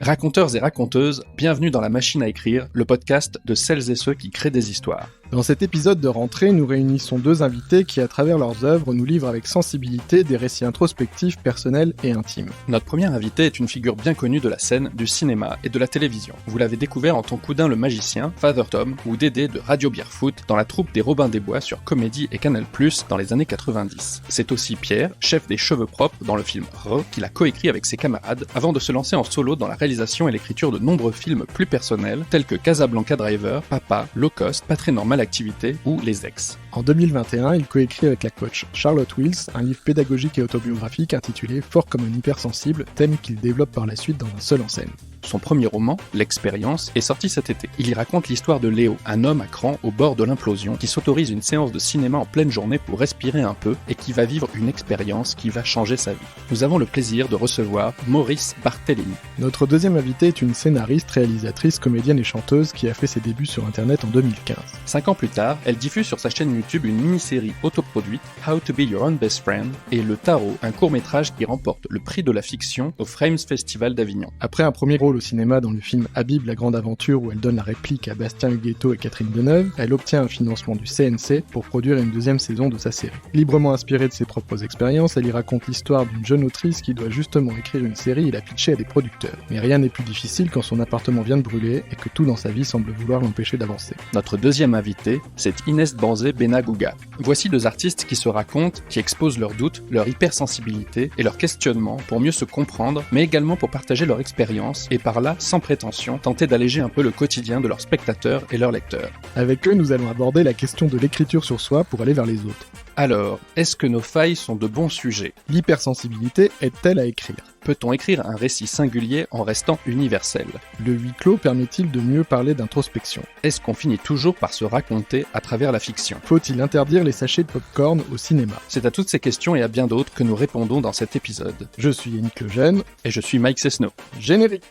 Raconteurs et raconteuses, bienvenue dans La Machine à écrire, le podcast de celles et ceux qui créent des histoires. Dans cet épisode de rentrée, nous réunissons deux invités qui, à travers leurs œuvres, nous livrent avec sensibilité des récits introspectifs, personnels et intimes. Notre premier invité est une figure bien connue de la scène, du cinéma et de la télévision. Vous l'avez découvert en tant qu'Oudin le magicien, Father Tom ou Dédé de Radio Beerfoot dans la troupe des Robins des Bois sur Comédie et Canal+, dans les années 90. C'est aussi Pierre, chef des Cheveux Propres dans le film Re, qu'il a coécrit avec ses camarades avant de se lancer en solo dans la réalisation et l'écriture de nombreux films plus personnels tels que Casablanca Driver, Papa, Low Cost, Pas très normal activité ou Les Ex. En 2021, il coécrit avec la coach Charlotte Wills un livre pédagogique et autobiographique intitulé Fort comme un hypersensible, thème qu'il développe par la suite dans un seul en scène. Son premier roman, L'Expérience, est sorti cet été. Il y raconte l'histoire de Léo, un homme à cran au bord de l'implosion qui s'autorise une séance de cinéma en pleine journée pour respirer un peu et qui va vivre une expérience qui va changer sa vie. Nous avons le plaisir de recevoir Maurice Barthélémy. Notre deuxième invité est une scénariste, réalisatrice, comédienne et chanteuse qui a fait ses débuts sur internet en 2015. 5 ans plus tard, elle diffuse sur sa chaîne YouTube une mini-série autoproduite, How to be your own best friend, et Le Tarot, un court-métrage qui remporte le prix de la fiction au Frames Festival d'Avignon. Après un premier rôle au cinéma dans le film Habib, la grande aventure où elle donne la réplique à Bastien Huguetto et Catherine Deneuve, elle obtient un financement du CNC pour produire une deuxième saison de sa série. Librement inspirée de ses propres expériences, elle y raconte l'histoire d'une jeune autrice qui doit justement écrire une série et la pitcher à des producteurs. Mais rien n'est plus difficile quand son appartement vient de brûler et que tout dans sa vie semble vouloir l'empêcher d'avancer. Notre deuxième invité, c'est Inès Banzé Benagouga. Voici deux artistes qui se racontent, qui exposent leurs doutes, leur hypersensibilité et leurs questionnements pour mieux se comprendre, mais également pour partager leur expérience et par là, sans prétention, tenter d'alléger un peu le quotidien de leurs spectateurs et leurs lecteurs. Avec eux, nous allons aborder la question de l'écriture sur soi pour aller vers les autres. Alors, est-ce que nos failles sont de bons sujets ? L'hypersensibilité aide-t-elle à écrire ? Peut-on écrire un récit singulier en restant universel ? Le huis clos permet-il de mieux parler d'introspection ? Est-ce qu'on finit toujours par se raconter à travers la fiction ? Faut-il interdire les sachets de pop-corn au cinéma ? C'est à toutes ces questions et à bien d'autres que nous répondons dans cet épisode. Je suis Yannick Lejeune. Et je suis Mike Cessno. Générique.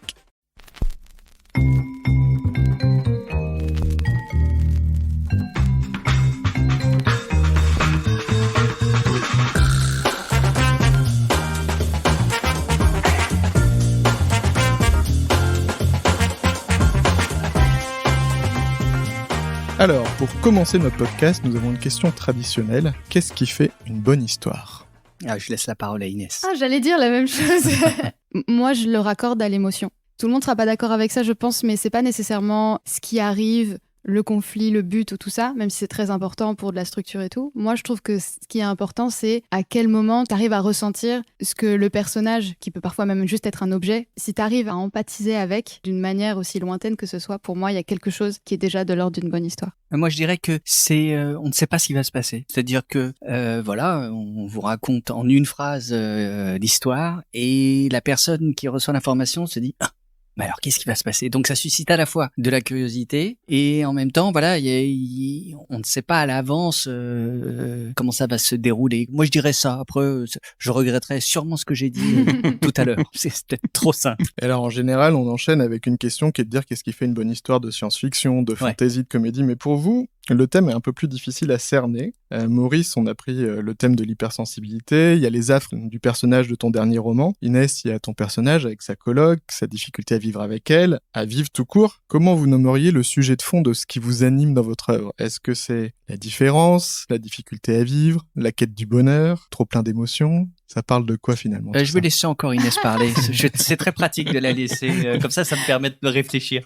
Alors, pour commencer notre podcast, nous avons une question traditionnelle. Qu'est-ce qui fait une bonne histoire ? Je laisse la parole à Inès. J'allais dire la même chose. Moi, je le raccorde à l'émotion. Tout le monde sera pas d'accord avec ça, je pense, mais c'est pas nécessairement ce qui arrive, le conflit, le but ou tout ça, même si c'est très important pour de la structure et tout. Moi, je trouve que ce qui est important, c'est à quel moment tu arrives à ressentir ce que le personnage, qui peut parfois même juste être un objet, si tu arrives à empathiser avec d'une manière aussi lointaine que ce soit, pour moi, il y a quelque chose qui est déjà de l'ordre d'une bonne histoire. Moi, je dirais que c'est, on ne sait pas ce qui va se passer. C'est-à-dire que, voilà, on vous raconte en une phrase l'histoire et la personne qui reçoit l'information se dit mais alors, qu'est-ce qui va se passer ? Donc, ça suscite à la fois de la curiosité et en même temps, voilà, on ne sait pas à l'avance comment ça va se dérouler. Moi, je dirais ça. Après, je regretterais sûrement ce que j'ai dit tout à l'heure. C'est peut-être trop simple. Et alors, en général, on enchaîne avec une question qui est de dire qu'est-ce qui fait une bonne histoire de science-fiction, de fantasy, de comédie. Mais pour vous, le thème est un peu plus difficile à cerner. Maurice, on a pris le thème de l'hypersensibilité. Il y a les affres du personnage de ton dernier roman. Inès, il y a ton personnage avec sa coloc, sa difficulté à vivre avec elle, à vivre tout court. Comment vous nommeriez le sujet de fond de ce qui vous anime dans votre œuvre ? Est-ce que c'est la différence, la difficulté à vivre, la quête du bonheur, trop plein d'émotions ? Ça parle de quoi finalement ? Je vais laisser encore Inès parler. C'est très pratique de la laisser. Comme ça me permet de réfléchir.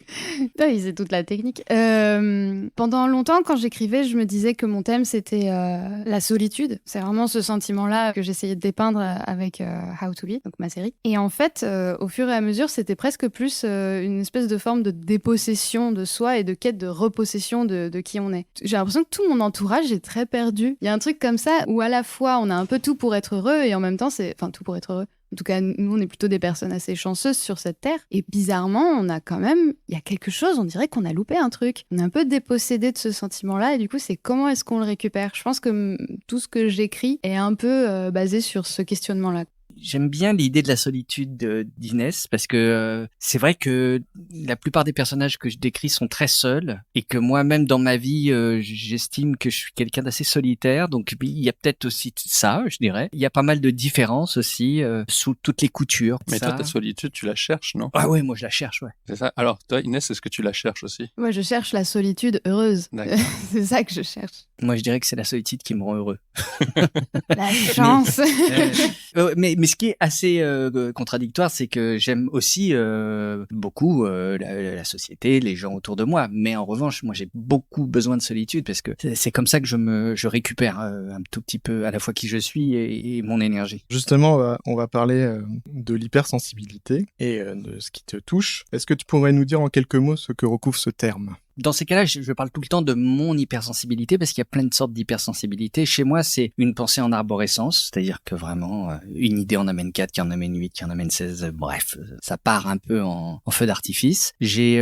Oui, c'est toute la technique. Pendant longtemps, quand j'écrivais, je me disais que mon thème, c'était la solitude. C'est vraiment ce sentiment-là que j'essayais de dépeindre avec How to Be, donc ma série. Et en fait, au fur et à mesure, c'était presque plus une espèce de forme de dépossession de soi et de quête de repossession de qui on est. J'ai l'impression que tout mon entourage est très perdu. Il y a un truc comme ça où à la fois, on a un peu tout pour être heureux et en même temps, tout pour être heureux. En tout cas, nous, on est plutôt des personnes assez chanceuses sur cette terre. Et bizarrement, il y a quelque chose, on dirait qu'on a loupé un truc. On est un peu dépossédé de ce sentiment-là. Et du coup, c'est comment est-ce qu'on le récupère ? Je pense que tout ce que j'écris est un peu basé sur ce questionnement-là. J'aime bien l'idée de la solitude d'Inès parce que c'est vrai que la plupart des personnages que je décris sont très seuls et que moi-même dans ma vie, j'estime que je suis quelqu'un d'assez solitaire. Donc il y a peut-être aussi ça, je dirais. Il y a pas mal de différences aussi sous toutes les coutures. Mais ça... toi, ta solitude, tu la cherches, non? Ah ouais, moi je la cherche, ouais. C'est ça. Alors, toi, Inès, est-ce que tu la cherches aussi? Moi, je cherche la solitude heureuse. D'accord. C'est ça que je cherche. Moi je dirais que c'est la solitude qui me rend heureux. La chance. Mais ce qui est assez contradictoire, c'est que j'aime aussi beaucoup la société, les gens autour de moi. Mais en revanche, moi, j'ai beaucoup besoin de solitude parce que c'est comme ça que je récupère un tout petit peu à la fois qui je suis et mon énergie. Justement, on va parler de l'hypersensibilité et de ce qui te touche. Est-ce que tu pourrais nous dire en quelques mots ce que recouvre ce terme ? Dans ces cas-là, je parle tout le temps de mon hypersensibilité parce qu'il y a plein de sortes d'hypersensibilité. Chez moi, c'est une pensée en arborescence, c'est-à-dire que vraiment, une idée en amène 4, qui en amène 8, qui en amène 16, bref, ça part un peu en feu d'artifice. J'ai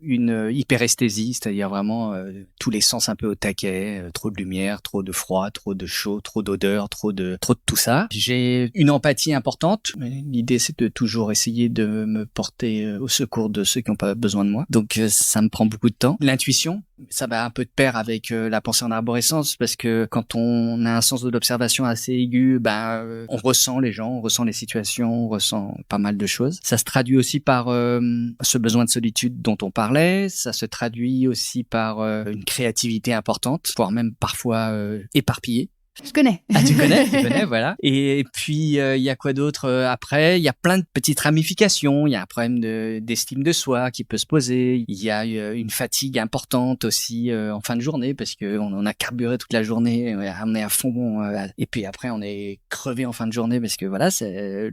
une hyperesthésie, c'est-à-dire vraiment tous les sens un peu au taquet, trop de lumière, trop de froid, trop de chaud, trop d'odeur, trop de tout ça. J'ai une empathie importante. L'idée, c'est de toujours essayer de me porter au secours de ceux qui n'ont pas besoin de moi. Donc, ça me prend beaucoup de temps. L'intuition, ça va un peu de pair avec la pensée en arborescence parce que quand on a un sens de l'observation assez aigu, on ressent les gens, on ressent les situations, on ressent pas mal de choses. Ça se traduit aussi par ce besoin de solitude dont on parlait. Ça se traduit aussi par une créativité importante, voire même parfois éparpillée. Je connais. Ah, tu connais, voilà. Et puis, il y a quoi d'autre après? Il y a plein de petites ramifications. Il y a un problème d'estime de soi qui peut se poser. Il y a une fatigue importante aussi en fin de journée parce que on a carburé toute la journée, on est à fond. Et puis après, on est crevé en fin de journée parce que voilà,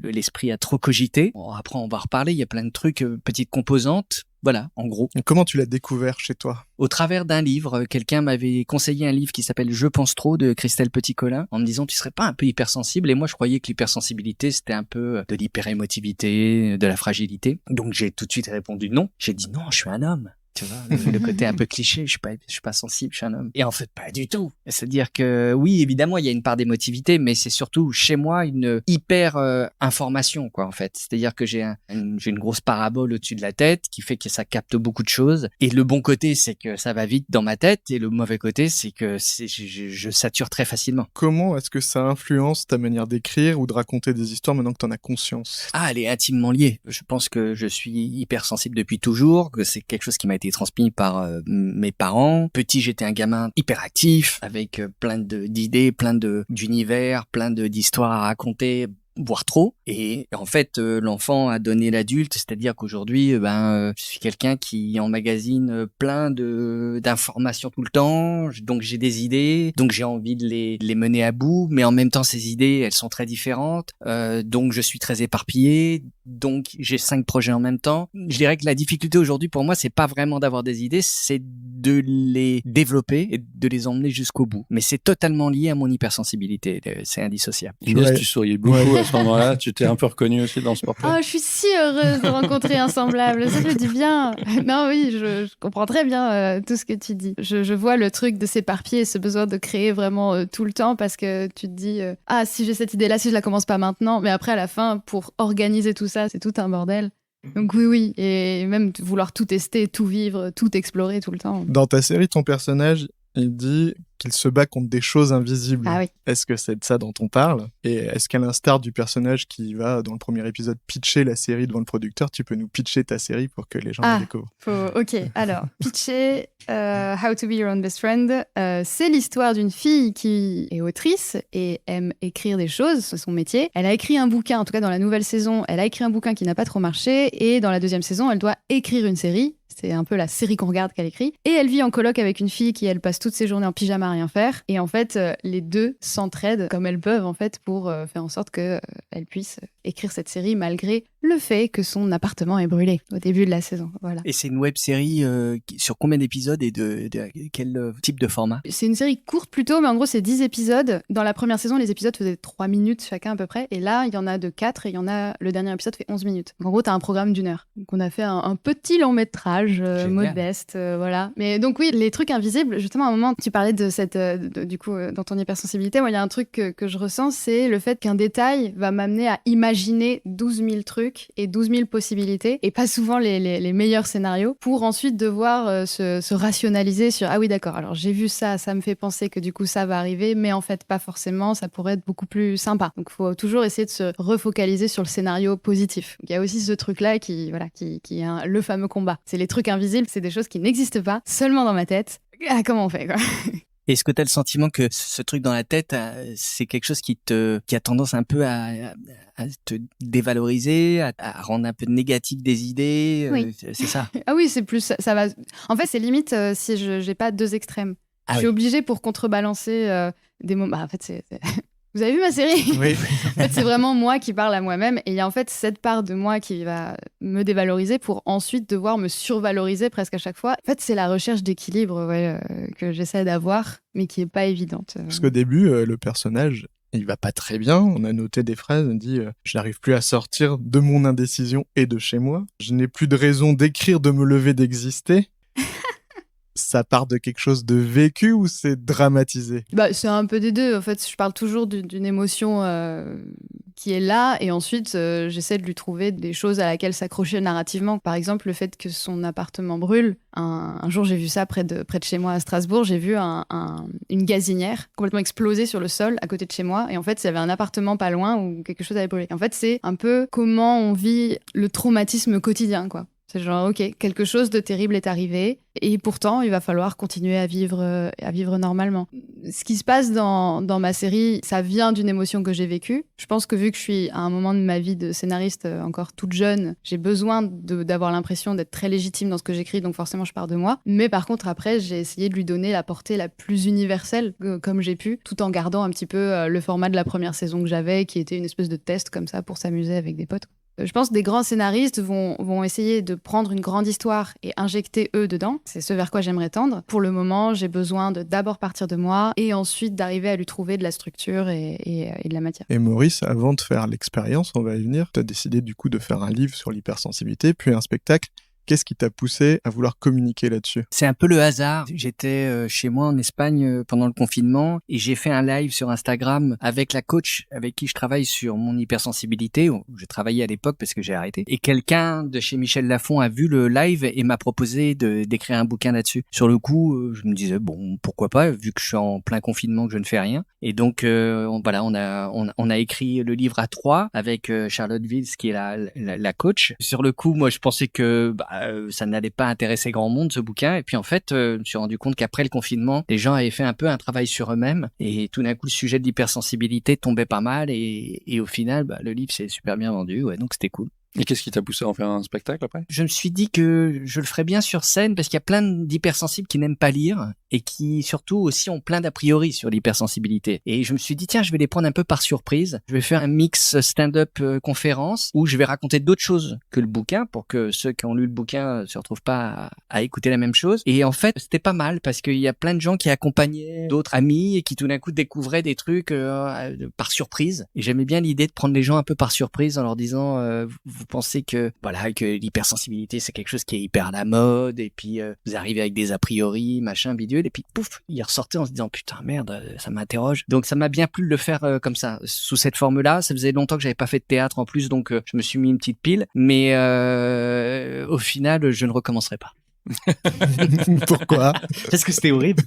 l'esprit a trop cogité. Bon, après, on va reparler. Il y a plein de trucs, petites composantes. Voilà, en gros. Comment tu l'as découvert chez toi ? Au travers d'un livre, quelqu'un m'avait conseillé un livre qui s'appelle Je pense trop de Christelle Petit-Colin en me disant tu serais pas un peu hypersensible, et moi je croyais que l'hypersensibilité c'était un peu de l'hyperémotivité, de la fragilité. Donc j'ai tout de suite répondu non. J'ai dit non, je suis un homme. Tu vois, le côté un peu cliché, je suis pas sensible, je suis un homme. Et en fait, pas du tout. C'est-à-dire que oui, évidemment, il y a une part d'émotivité, mais c'est surtout chez moi une hyper information, quoi, en fait. C'est-à-dire que j'ai une grosse parabole au-dessus de la tête qui fait que ça capte beaucoup de choses. Et le bon côté, c'est que ça va vite dans ma tête, et le mauvais côté, c'est que je sature très facilement. Comment est-ce que ça influence ta manière d'écrire ou de raconter des histoires maintenant que t'en as conscience ? Ah, elle est intimement liée. Je pense que je suis hypersensible depuis toujours, que c'est quelque chose qui m'a été transmis par mes parents. Petit, j'étais un gamin hyperactif, avec plein d'idées, plein d'univers, plein d'histoires à raconter, voire trop. Et en fait, l'enfant a donné l'adulte, c'est-à-dire qu'aujourd'hui, je suis quelqu'un qui emmagasine plein d'informations tout le temps, donc j'ai des idées, donc j'ai envie de les mener à bout, mais en même temps, ces idées, elles sont très différentes, donc je suis très éparpillé, donc j'ai 5 projets en même temps. Je dirais que la difficulté aujourd'hui pour moi, c'est pas vraiment d'avoir des idées, c'est de les développer et de les emmener jusqu'au bout. Mais c'est totalement lié à mon hypersensibilité, c'est indissociable. Inès, tu souriais beaucoup à ce moment-là, tu t'es un peu reconnu aussi dans ce portrait. Oh, je suis si heureuse de rencontrer un semblable, ça fait du bien. Non, oui, je comprends très bien tout ce que tu dis. Je vois le truc de s'éparpiller, ce besoin de créer vraiment tout le temps parce que tu te dis ah, si j'ai cette idée-là, si je la commence pas maintenant, mais après à la fin, pour organiser tout ça, c'est tout un bordel. Donc oui, et même vouloir tout tester, tout vivre, tout explorer tout le temps. Dans ta série, ton personnage, il dit qu'il se bat contre des choses invisibles. Ah oui. Est-ce que c'est de ça dont on parle ? Et est-ce qu'à l'instar du personnage qui va, dans le premier épisode, pitcher la série devant le producteur, tu peux nous pitcher ta série pour que les gens la découvrent ? Ok, alors, pitcher How to be your own best friend, c'est l'histoire d'une fille qui est autrice et aime écrire des choses, c'est son métier. Elle a écrit un bouquin, en tout cas dans la nouvelle saison, elle a écrit un bouquin qui n'a pas trop marché, et dans la deuxième saison, elle doit écrire une série. C'est un peu la série qu'on regarde qu'elle écrit. Et elle vit en coloc avec une fille qui, elle, passe toutes ses journées en pyjama à rien faire. Et en fait, les deux s'entraident comme elles peuvent, en fait, pour faire en sorte qu'elles puissent écrire cette série malgré le fait que son appartement est brûlé au début de la saison. Voilà. Et c'est une web série sur combien d'épisodes et de quel type de format? C'est une série courte plutôt, mais en gros c'est 10 épisodes. Dans la première saison, les épisodes faisaient 3 minutes chacun à peu près. Et là, il y en a de 4 et le dernier épisode fait 11 minutes. Donc, en gros, t'as un programme d'1 heure. Donc on a fait un petit long métrage modeste, voilà. Mais donc oui, les trucs invisibles, justement à un moment, tu parlais de cette, du coup, dans ton hypersensibilité, moi il y a un truc que je ressens, c'est le fait qu'un détail va m'amener à imaginer 12 000 trucs et 12 000 possibilités, et pas souvent les meilleurs scénarios, pour ensuite devoir se rationaliser sur ah oui d'accord, alors j'ai vu ça, ça me fait penser que du coup ça va arriver, mais en fait pas forcément, ça pourrait être beaucoup plus sympa. Donc faut toujours essayer de se refocaliser sur le scénario positif. Il y a aussi ce truc-là qui est le fameux combat. C'est les trucs invisibles, c'est des choses qui n'existent pas, seulement dans ma tête. Ah, comment on fait quoi? Est-ce que tu as le sentiment que ce truc dans la tête, c'est quelque chose qui a tendance un peu à te dévaloriser, à rendre un peu négatif des idées? Oui. C'est ça? Ah oui, c'est plus ça va. En fait, c'est limite si je j'ai pas deux extrêmes. Je suis obligée pour contrebalancer des moments. Bah, en fait, c'est... Vous avez vu ma série? Oui. En fait, c'est vraiment moi qui parle à moi-même, et il y a en fait cette part de moi qui va me dévaloriser pour ensuite devoir me survaloriser presque à chaque fois. En fait, c'est la recherche d'équilibre que j'essaie d'avoir, mais qui est pas évidente. Parce qu'au début, le personnage, il va pas très bien. On a noté des phrases, on dit je n'arrive plus à sortir de mon indécision et de chez moi. Je n'ai plus de raison d'écrire, de me lever, d'exister. Ça part de quelque chose de vécu ou c'est dramatisé? Bah, c'est un peu des deux. En fait, je parle toujours d'une émotion qui est là, et ensuite j'essaie de lui trouver des choses à laquelle s'accrocher narrativement. Par exemple, le fait que son appartement brûle. Un jour, j'ai vu ça près de chez moi à Strasbourg. J'ai vu une gazinière complètement exploser sur le sol à côté de chez moi. Et en fait, il y avait un appartement pas loin où quelque chose avait brûlé. En fait, c'est un peu comment on vit le traumatisme quotidien, quoi. C'est genre, ok, quelque chose de terrible est arrivé, et pourtant, il va falloir continuer à vivre normalement. Ce qui se passe dans ma série, ça vient d'une émotion que j'ai vécue. Je pense que vu que je suis à un moment de ma vie de scénariste encore toute jeune, j'ai besoin d'avoir l'impression d'être très légitime dans ce que j'écris, donc forcément, je pars de moi. Mais par contre, après, j'ai essayé de lui donner la portée la plus universelle comme j'ai pu, tout en gardant un petit peu le format de la première saison que j'avais, qui était une espèce de test comme ça pour s'amuser avec des potes. Je pense que des grands scénaristes vont essayer de prendre une grande histoire et injecter eux dedans. C'est ce vers quoi j'aimerais tendre. Pour le moment, j'ai besoin de d'abord partir de moi et ensuite d'arriver à lui trouver de la structure et de la matière. Et Maurice, avant de faire l'expérience, on va y venir, tu as décidé du coup de faire un livre sur l'hypersensibilité, puis un spectacle. Qu'est-ce qui t'a poussé à vouloir communiquer là-dessus? C'est un peu le hasard. J'étais chez moi en Espagne pendant le confinement et j'ai fait un live sur Instagram avec la coach avec qui je travaille sur mon hypersensibilité. Je travaillais à l'époque parce que j'ai arrêté. Et quelqu'un de chez Michel Lafon a vu le live et m'a proposé d'écrire un bouquin là-dessus. Sur le coup, je me disais bon, pourquoi pas, vu que je suis en plein confinement, que je ne fais rien. Et donc voilà, on a écrit le livre à 3 avec Charlotte Vils qui est la coach. Sur le coup, moi je pensais que ça n'allait pas intéresser grand monde, ce bouquin. Et puis en fait, je me suis rendu compte qu'après le confinement, les gens avaient fait un peu un travail sur eux-mêmes. Et tout d'un coup, le sujet de l'hypersensibilité tombait pas mal. Et au final, le livre s'est super bien vendu. Ouais, donc c'était cool. Et qu'est-ce qui t'a poussé à en faire un spectacle après? Je me suis dit que je le ferais bien sur scène parce qu'il y a plein d'hypersensibles qui n'aiment pas lire et qui surtout aussi ont plein d'a priori sur l'hypersensibilité. Et je me suis dit tiens, je vais les prendre un peu par surprise. Je vais faire un mix stand-up conférence où je vais raconter d'autres choses que le bouquin pour que ceux qui ont lu le bouquin se retrouvent pas à écouter la même chose. Et en fait, c'était pas mal parce qu'il y a plein de gens qui accompagnaient d'autres amis et qui tout d'un coup découvraient des trucs par surprise. Et j'aimais bien l'idée de prendre les gens un peu par surprise en leur disant vous pensez que l'hypersensibilité c'est quelque chose qui est hyper à la mode et puis vous arrivez avec des a priori machin bidule et puis pouf il ressortait en se disant putain merde ça m'interroge. Donc ça m'a bien plu de le faire comme ça sous cette forme là. Ça faisait longtemps que j'avais pas fait de théâtre en plus donc je me suis mis une petite pile mais au final je ne recommencerai pas. Pourquoi? Parce que c'était horrible.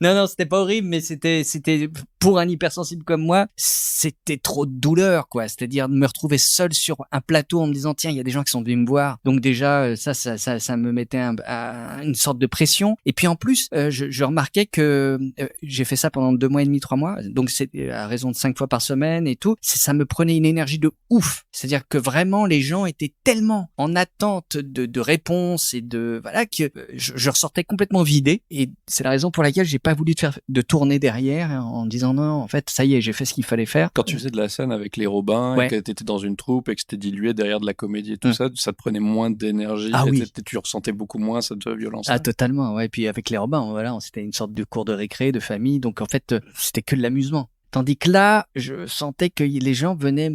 Non, c'était pas horrible, mais c'était pour un hypersensible comme moi, c'était trop de douleur, quoi. C'est-à-dire de me retrouver seul sur un plateau en me disant tiens, il y a des gens qui sont venus me voir. Donc déjà, ça me mettait une sorte de pression. Et puis en plus, je remarquais que j'ai fait ça pendant 2 mois et demi, 3 mois. Donc c'est à raison de 5 fois par semaine et tout. Ça me prenait une énergie de ouf. C'est-à-dire que vraiment, les gens étaient tellement en attente de réponses et de voilà que je ressortais complètement vidé, et c'est la raison pour laquelle j'ai pas voulu de tourner derrière en disant non, en fait, ça y est, j'ai fait ce qu'il fallait faire. Quand tu faisais de la scène avec les Robins, et que t'étais dans une troupe et que c'était dilué derrière de la comédie et tout ça te prenait moins d'énergie. Ah oui. Tu ressentais beaucoup moins cette violence. Ah, totalement, ouais. Et puis avec les Robins, voilà, c'était une sorte de cours de récré, de famille, donc en fait, c'était que de l'amusement. Tandis que là, je sentais que les gens venaient,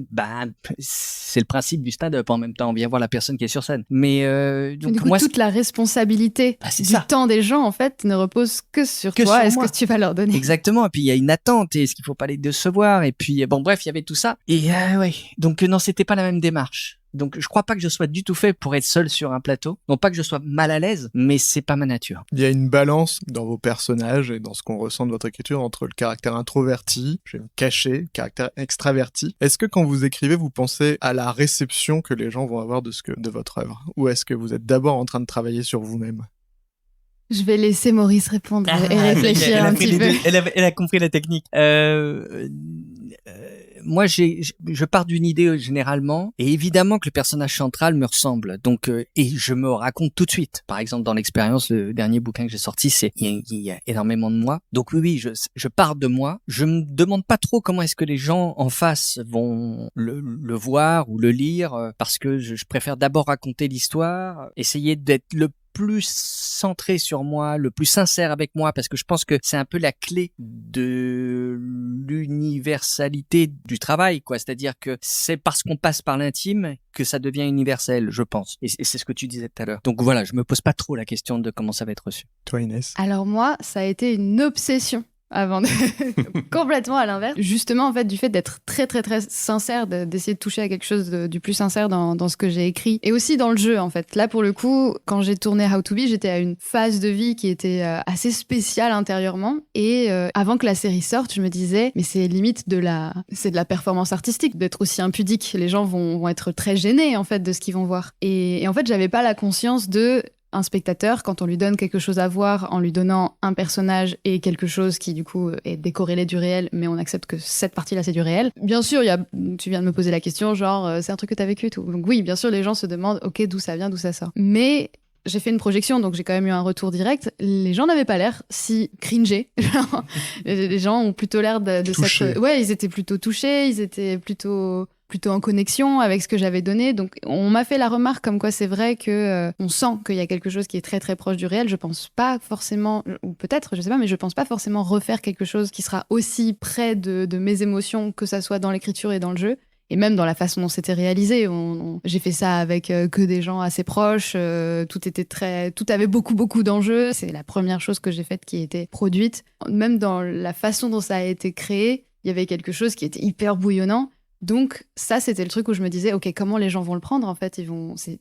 c'est le principe du stand-up en même temps, on vient voir la personne qui est sur scène. Mais donc du coup, moi, toute la responsabilité du temps des gens, en fait, ne repose que sur toi. Est-ce que tu vas leur donner? Exactement. Et puis il y a une attente, et est-ce qu'il faut pas les décevoir? Et puis bon, bref, il y avait tout ça. Et ouais, donc non, c'était pas la même démarche. Donc je crois pas que je sois du tout fait pour être seul sur un plateau. Non pas que je sois mal à l'aise, mais c'est pas ma nature. Il y a une balance dans vos personnages et dans ce qu'on ressent de votre écriture entre le caractère introverti, caché, le caractère extraverti. Est-ce que quand vous écrivez, vous pensez à la réception que les gens vont avoir de votre œuvre? Ou est-ce que vous êtes d'abord en train de travailler sur vous-même? Je vais laisser Maurice répondre et réfléchir un petit peu. Elle a compris la technique. Moi, je pars d'une idée généralement, et évidemment que le personnage central me ressemble. Donc, et je me raconte tout de suite. Par exemple, dans l'expérience, le dernier bouquin que j'ai sorti, il y a énormément de moi. Donc oui, je pars de moi. Je me demande pas trop comment est-ce que les gens en face vont le voir ou le lire, parce que je préfère d'abord raconter l'histoire, essayer d'être le plus centré sur moi, le plus sincère avec moi, parce que je pense que c'est un peu la clé de l'universalité du travail, quoi. C'est-à-dire que c'est parce qu'on passe par l'intime que ça devient universel, je pense. Et c'est ce que tu disais tout à l'heure. Donc voilà, je me pose pas trop la question de comment ça va être reçu. Toi, Inès? Alors moi, ça a été une obsession avant de... complètement à l'inverse. Justement, en fait, du fait d'être très, très, très sincère, d'essayer de toucher à quelque chose du plus sincère dans ce que j'ai écrit. Et aussi dans le jeu, en fait. Là, pour le coup, quand j'ai tourné How to Be, j'étais à une phase de vie qui était assez spéciale intérieurement. Et avant que la série sorte, je me disais, mais c'est limite c'est de la performance artistique, d'être aussi impudique. Les gens vont être très gênés, en fait, de ce qu'ils vont voir. Et en fait, j'avais pas la conscience de... un spectateur, quand on lui donne quelque chose à voir en lui donnant un personnage et quelque chose qui du coup est décorrélé du réel, mais on accepte que cette partie-là c'est du réel. Bien sûr, tu viens de me poser la question, genre c'est un truc que t'as vécu et tout. Donc oui, bien sûr, les gens se demandent ok, d'où ça vient, d'où ça sort. Mais j'ai fait une projection, donc j'ai quand même eu un retour direct. Les gens n'avaient pas l'air si cringés. Les gens ont plutôt l'air de s'être... Ouais, ils étaient plutôt touchés, ils étaient plutôt en connexion avec ce que j'avais donné. Donc, on m'a fait la remarque comme quoi c'est vrai que on sent qu'il y a quelque chose qui est très, très proche du réel. Je pense pas forcément, ou peut-être, je sais pas, mais je pense pas forcément refaire quelque chose qui sera aussi près de mes émotions, que ça soit dans l'écriture et dans le jeu. Et même dans la façon dont c'était réalisé. J'ai fait ça avec que des gens assez proches. Tout avait beaucoup, beaucoup d'enjeux. C'est la première chose que j'ai faite qui a été produite. Même dans la façon dont ça a été créé, il y avait quelque chose qui était hyper bouillonnant. Donc ça, c'était le truc où je me disais, ok, comment les gens vont le prendre en fait?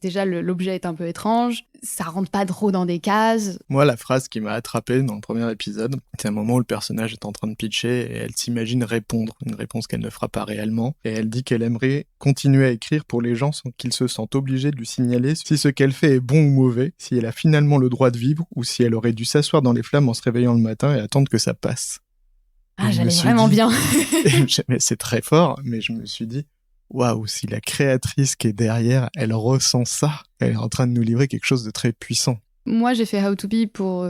Déjà l'objet est un peu étrange, ça rentre pas trop dans des cases. Moi, la phrase qui m'a attrapé dans le premier épisode, c'est un moment où le personnage est en train de pitcher et elle s'imagine répondre, une réponse qu'elle ne fera pas réellement, et elle dit qu'elle aimerait continuer à écrire pour les gens sans qu'ils se sentent obligés de lui signaler si ce qu'elle fait est bon ou mauvais, si elle a finalement le droit de vivre ou si elle aurait dû s'asseoir dans les flammes en se réveillant le matin et attendre que ça passe. Ah, j'allais vraiment bien. Mais c'est très fort, mais je me suis dit, waouh, si la créatrice qui est derrière, elle ressent ça, elle est en train de nous livrer quelque chose de très puissant. Moi, j'ai fait How to Be pour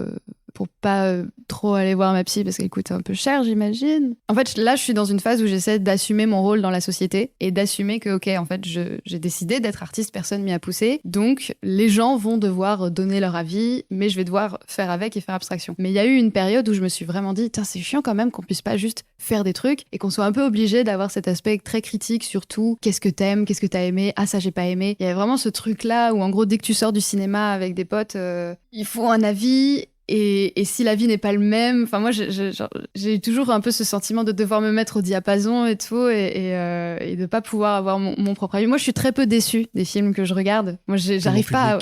pas trop aller voir ma psy parce qu'elle coûte un peu cher, j'imagine. En fait, là, je suis dans une phase où j'essaie d'assumer mon rôle dans la société et d'assumer que, ok, en fait, j'ai décidé d'être artiste, personne m'y a poussé. Donc, les gens vont devoir donner leur avis, mais je vais devoir faire avec et faire abstraction. Mais il y a eu une période où je me suis vraiment dit, c'est chiant quand même qu'on puisse pas juste faire des trucs et qu'on soit un peu obligé d'avoir cet aspect très critique sur tout. Qu'est-ce que t'aimes? Qu'est-ce que t'as aimé? Ah, ça, j'ai pas aimé. Il y avait vraiment ce truc-là où, en gros, dès que tu sors du cinéma avec des potes, il faut un avis. Et si l'avis n'est pas le même, enfin moi j'ai toujours un peu ce sentiment de devoir me mettre au diapason et tout et de pas pouvoir avoir mon propre avis. Moi je suis très peu déçue des films que je regarde. Moi j'arrive pas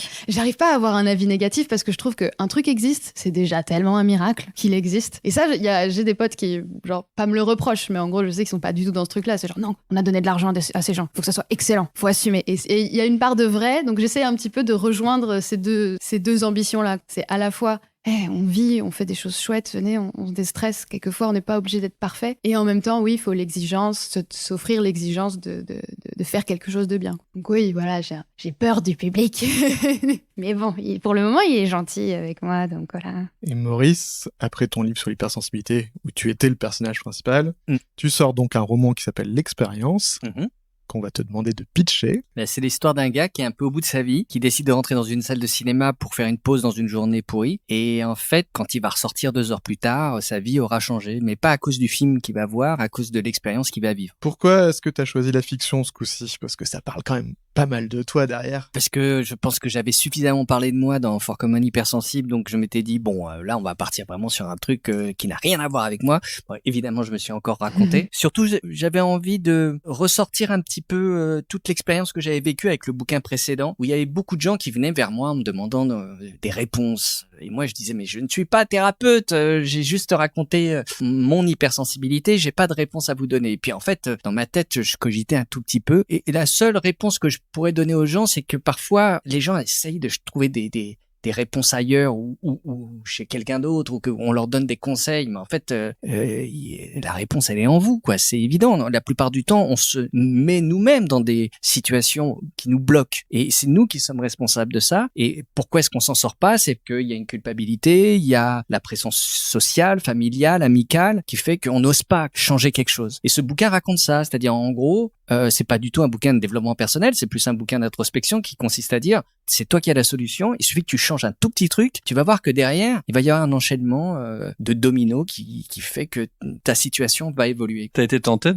à avoir un avis négatif parce que je trouve qu'un truc existe, c'est déjà tellement un miracle qu'il existe. Et ça j'ai des potes qui genre pas me le reprochent, mais en gros je sais qu'ils sont pas du tout dans ce truc-là. C'est genre non, on a donné de l'argent à ces gens, faut que ça soit excellent, faut assumer. Et il y a une part de vrai, donc j'essaie un petit peu de rejoindre ces deux ambitions-là. C'est à la fois on vit, on fait des choses chouettes, venez, on se déstresse. Quelquefois, on n'est pas obligé d'être parfait. Et en même temps, oui, il faut s'offrir l'exigence de faire quelque chose de bien. Donc oui, voilà, j'ai peur du public. Mais bon, pour le moment, il est gentil avec moi, donc voilà. Et Maurice, après ton livre sur l'hypersensibilité, où tu étais le personnage principal, tu sors donc un roman qui s'appelle L'Expérience, qu'on va te demander de pitcher. Là, c'est l'histoire d'un gars qui est un peu au bout de sa vie, qui décide de rentrer dans une salle de cinéma pour faire une pause dans une journée pourrie. Et en fait, quand il va ressortir 2 heures plus tard, sa vie aura changé. Mais pas à cause du film qu'il va voir, à cause de l'expérience qu'il va vivre. Pourquoi est-ce que tu as choisi la fiction ce coup-ci ? Parce que ça parle quand même pas mal de toi derrière. Parce que je pense que j'avais suffisamment parlé de moi dans For Common Hypersensible, donc je m'étais dit, bon, là, on va partir vraiment sur un truc qui n'a rien à voir avec moi. Bon, évidemment, je me suis encore raconté. Surtout, j'avais envie de ressortir un petit peu toute l'expérience que j'avais vécue avec le bouquin précédent, où il y avait beaucoup de gens qui venaient vers moi en me demandant des réponses. Et moi, je disais, mais je ne suis pas thérapeute, j'ai juste raconté mon hypersensibilité, j'ai pas de réponse à vous donner. Et puis en fait, dans ma tête, je cogitais un tout petit peu. Et la seule réponse que je pourrais donner aux gens, c'est que parfois, les gens essayent de trouver des réponses ailleurs ou chez quelqu'un d'autre, ou qu'on leur donne des conseils, mais en fait la réponse elle est en vous, quoi. C'est évident. La plupart du temps on se met nous-mêmes dans des situations qui nous bloquent et c'est nous qui sommes responsables de ça. Et pourquoi est-ce qu'on s'en sort pas? C'est qu'il y a une culpabilité, il y a la pression sociale, familiale, amicale qui fait qu'on n'ose pas changer quelque chose. Et ce bouquin raconte ça, c'est-à-dire en gros c'est pas du tout un bouquin de développement personnel, c'est plus un bouquin d'introspection qui consiste à dire c'est toi qui as la solution, il suffit que tu changes un tout petit truc, tu vas voir que derrière, il va y avoir un enchaînement de dominos qui fait que ta situation va évoluer. T'as été tenté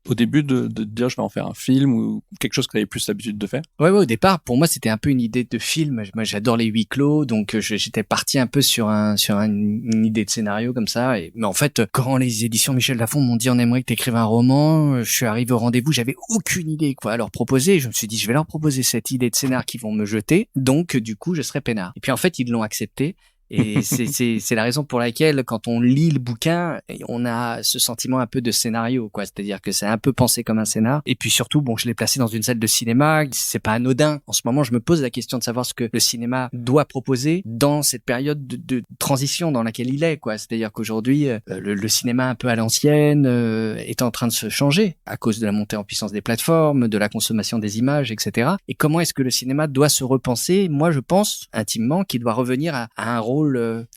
au début de dire je vais en faire un film ou quelque chose que t'avais plus l'habitude de faire? Ouais, au départ, pour moi, c'était un peu une idée de film. Moi, j'adore les huis clos, donc j'étais parti un peu sur une idée de scénario comme ça. Mais en fait, quand les éditions Michel Lafon m'ont dit on aimerait que t'écrives un roman, je suis arrivé au rendez-vous, j'avais aucune idée quoi à leur proposer. Je me suis dit je vais leur proposer cette idée de scénar qu'ils vont me jeter, donc du coup je serai peinard. Et puis en fait ils l'ont accepté. Et c'est la raison pour laquelle quand on lit le bouquin, on a ce sentiment un peu de scénario, quoi. C'est-à-dire que c'est un peu pensé comme un scénar. Et puis surtout, bon, je l'ai placé dans une salle de cinéma. C'est pas anodin. En ce moment, je me pose la question de savoir ce que le cinéma doit proposer dans cette période de transition dans laquelle il est, quoi. C'est-à-dire qu'aujourd'hui, le cinéma un peu à l'ancienne est en train de se changer à cause de la montée en puissance des plateformes, de la consommation des images, etc. Et comment est-ce que le cinéma doit se repenser? Moi, je pense intimement qu'il doit revenir à un rôle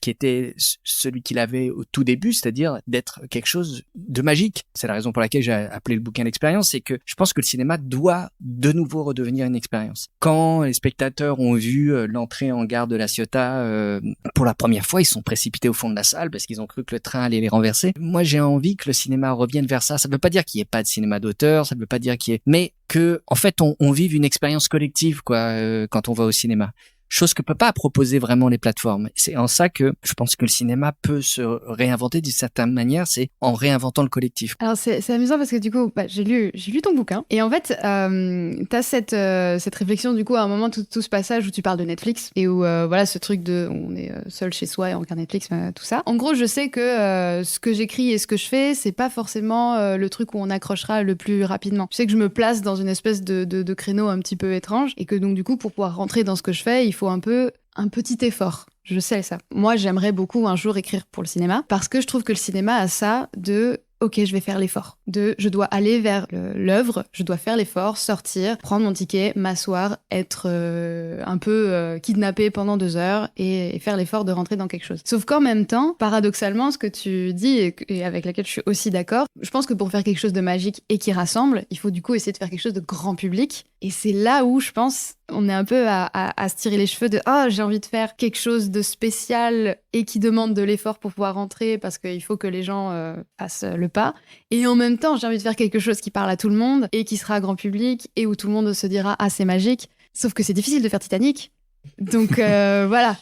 qui était celui qu'il avait au tout début, c'est-à-dire d'être quelque chose de magique. C'est la raison pour laquelle j'ai appelé le bouquin l'expérience, c'est que je pense que le cinéma doit de nouveau redevenir une expérience. Quand les spectateurs ont vu l'entrée en gare de La Ciotat pour la première fois, ils sont précipités au fond de la salle parce qu'ils ont cru que le train allait les renverser. Moi, j'ai envie que le cinéma revienne vers ça. Ça ne veut pas dire qu'il n'y ait pas de cinéma d'auteur, ça ne veut pas dire qu'il y ait... Mais que, en fait, on vive une expérience collective, quoi, quand on va au cinéma. Chose que peut pas proposer vraiment les plateformes. C'est en ça que je pense que le cinéma peut se réinventer d'une certaine manière, c'est en réinventant le collectif. Alors c'est amusant parce que du coup, j'ai lu ton bouquin et en fait, t'as cette réflexion du coup à un moment tout ce passage où tu parles de Netflix et où voilà ce truc de on est seul chez soi et on regarde Netflix, tout ça. En gros, je sais que ce que j'écris et ce que je fais, c'est pas forcément le truc où on accrochera le plus rapidement. Je sais que je me place dans une espèce de créneau un petit peu étrange et que donc du coup pour pouvoir rentrer dans ce que je fais, il faut un petit effort. Je sais ça. Moi, j'aimerais beaucoup un jour écrire pour le cinéma parce que je trouve que le cinéma a ça de ok, je vais faire l'effort. Je dois aller vers l'œuvre, je dois faire l'effort, sortir, prendre mon ticket, m'asseoir, être un peu kidnappé pendant 2 heures et faire l'effort de rentrer dans quelque chose. Sauf qu'en même temps, paradoxalement, ce que tu dis et avec laquelle je suis aussi d'accord, je pense que pour faire quelque chose de magique et qui rassemble, il faut du coup essayer de faire quelque chose de grand public. Et c'est là où je pense on est un peu à se tirer les cheveux de « Ah, j'ai envie de faire quelque chose de spécial et qui demande de l'effort pour pouvoir rentrer parce qu'il faut que les gens fassent le pas. Et en même temps, j'ai envie de faire quelque chose qui parle à tout le monde et qui sera grand public et où tout le monde se dira « Ah, c'est magique ». Sauf que c'est difficile de faire Titanic. Donc voilà.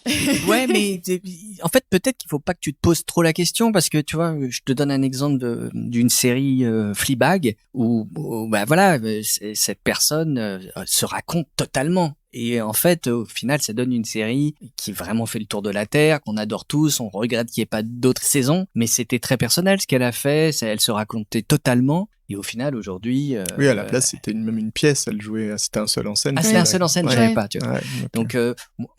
Ouais, mais en fait peut-être qu'il faut pas que tu te poses trop la question parce que tu vois, je te donne un exemple d'une série Fleabag où bah voilà, cette personne se raconte totalement Et en fait, au final, ça donne une série qui vraiment fait le tour de la Terre, qu'on adore tous, on regrette qu'il n'y ait pas d'autres saisons, mais c'était très personnel ce qu'elle a fait, elle se racontait totalement. Et au final, aujourd'hui... oui, à la place, c'était même une pièce, elle jouait, c'était un seul en scène. Ah, c'était un seul en scène, je savais pas, tu vois. Ouais, donc,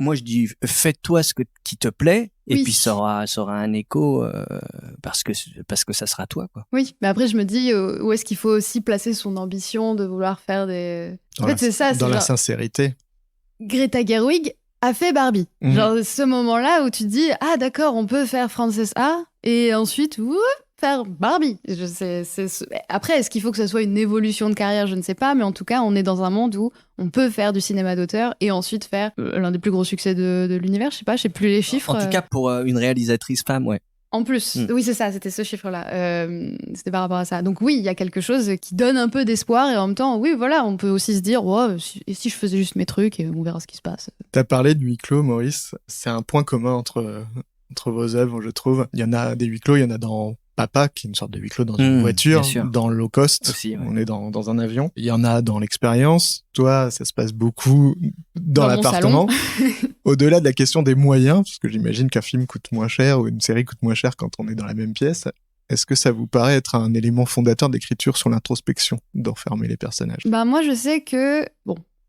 moi, je dis, fais-toi ce qui te plaît, et puis ça aura un écho, parce que ça sera toi, quoi. Oui, mais après, je me dis, où est-ce qu'il faut aussi placer son ambition de vouloir faire des... En fait, c'est ça. Dans la sincérité. Greta Gerwig a fait Barbie. Genre, ce moment-là où tu te dis, ah, d'accord, on peut faire Frances A, et ensuite, faire Barbie. Après, est-ce qu'il faut que ce soit une évolution de carrière? Je ne sais pas, mais en tout cas, on est dans un monde où on peut faire du cinéma d'auteur et ensuite faire l'un des plus gros succès de l'univers. Je sais plus les chiffres. En tout cas, pour une réalisatrice femme, ouais. En plus, oui, c'est ça, c'était ce chiffre-là. C'était par rapport à ça. Donc oui, il y a quelque chose qui donne un peu d'espoir et en même temps, oui, voilà, on peut aussi se dire, si je faisais juste mes trucs et on verra ce qui se passe. T'as parlé de huis clos, Maurice. C'est un point commun entre vos œuvres, je trouve. Il y en a des huis clos, il y en a dans Papa, qui est une sorte de huis clos dans une voiture, dans Low Cost, aussi, ouais. On est dans un avion. Il y en a dans L'Expérience. Toi, ça se passe beaucoup dans l'appartement. Au-delà de la question des moyens, parce que j'imagine qu'un film coûte moins cher ou une série coûte moins cher quand on est dans la même pièce, est-ce que ça vous paraît être un élément fondateur d'écriture sur l'introspection, d'enfermer les personnages? Moi, je sais que,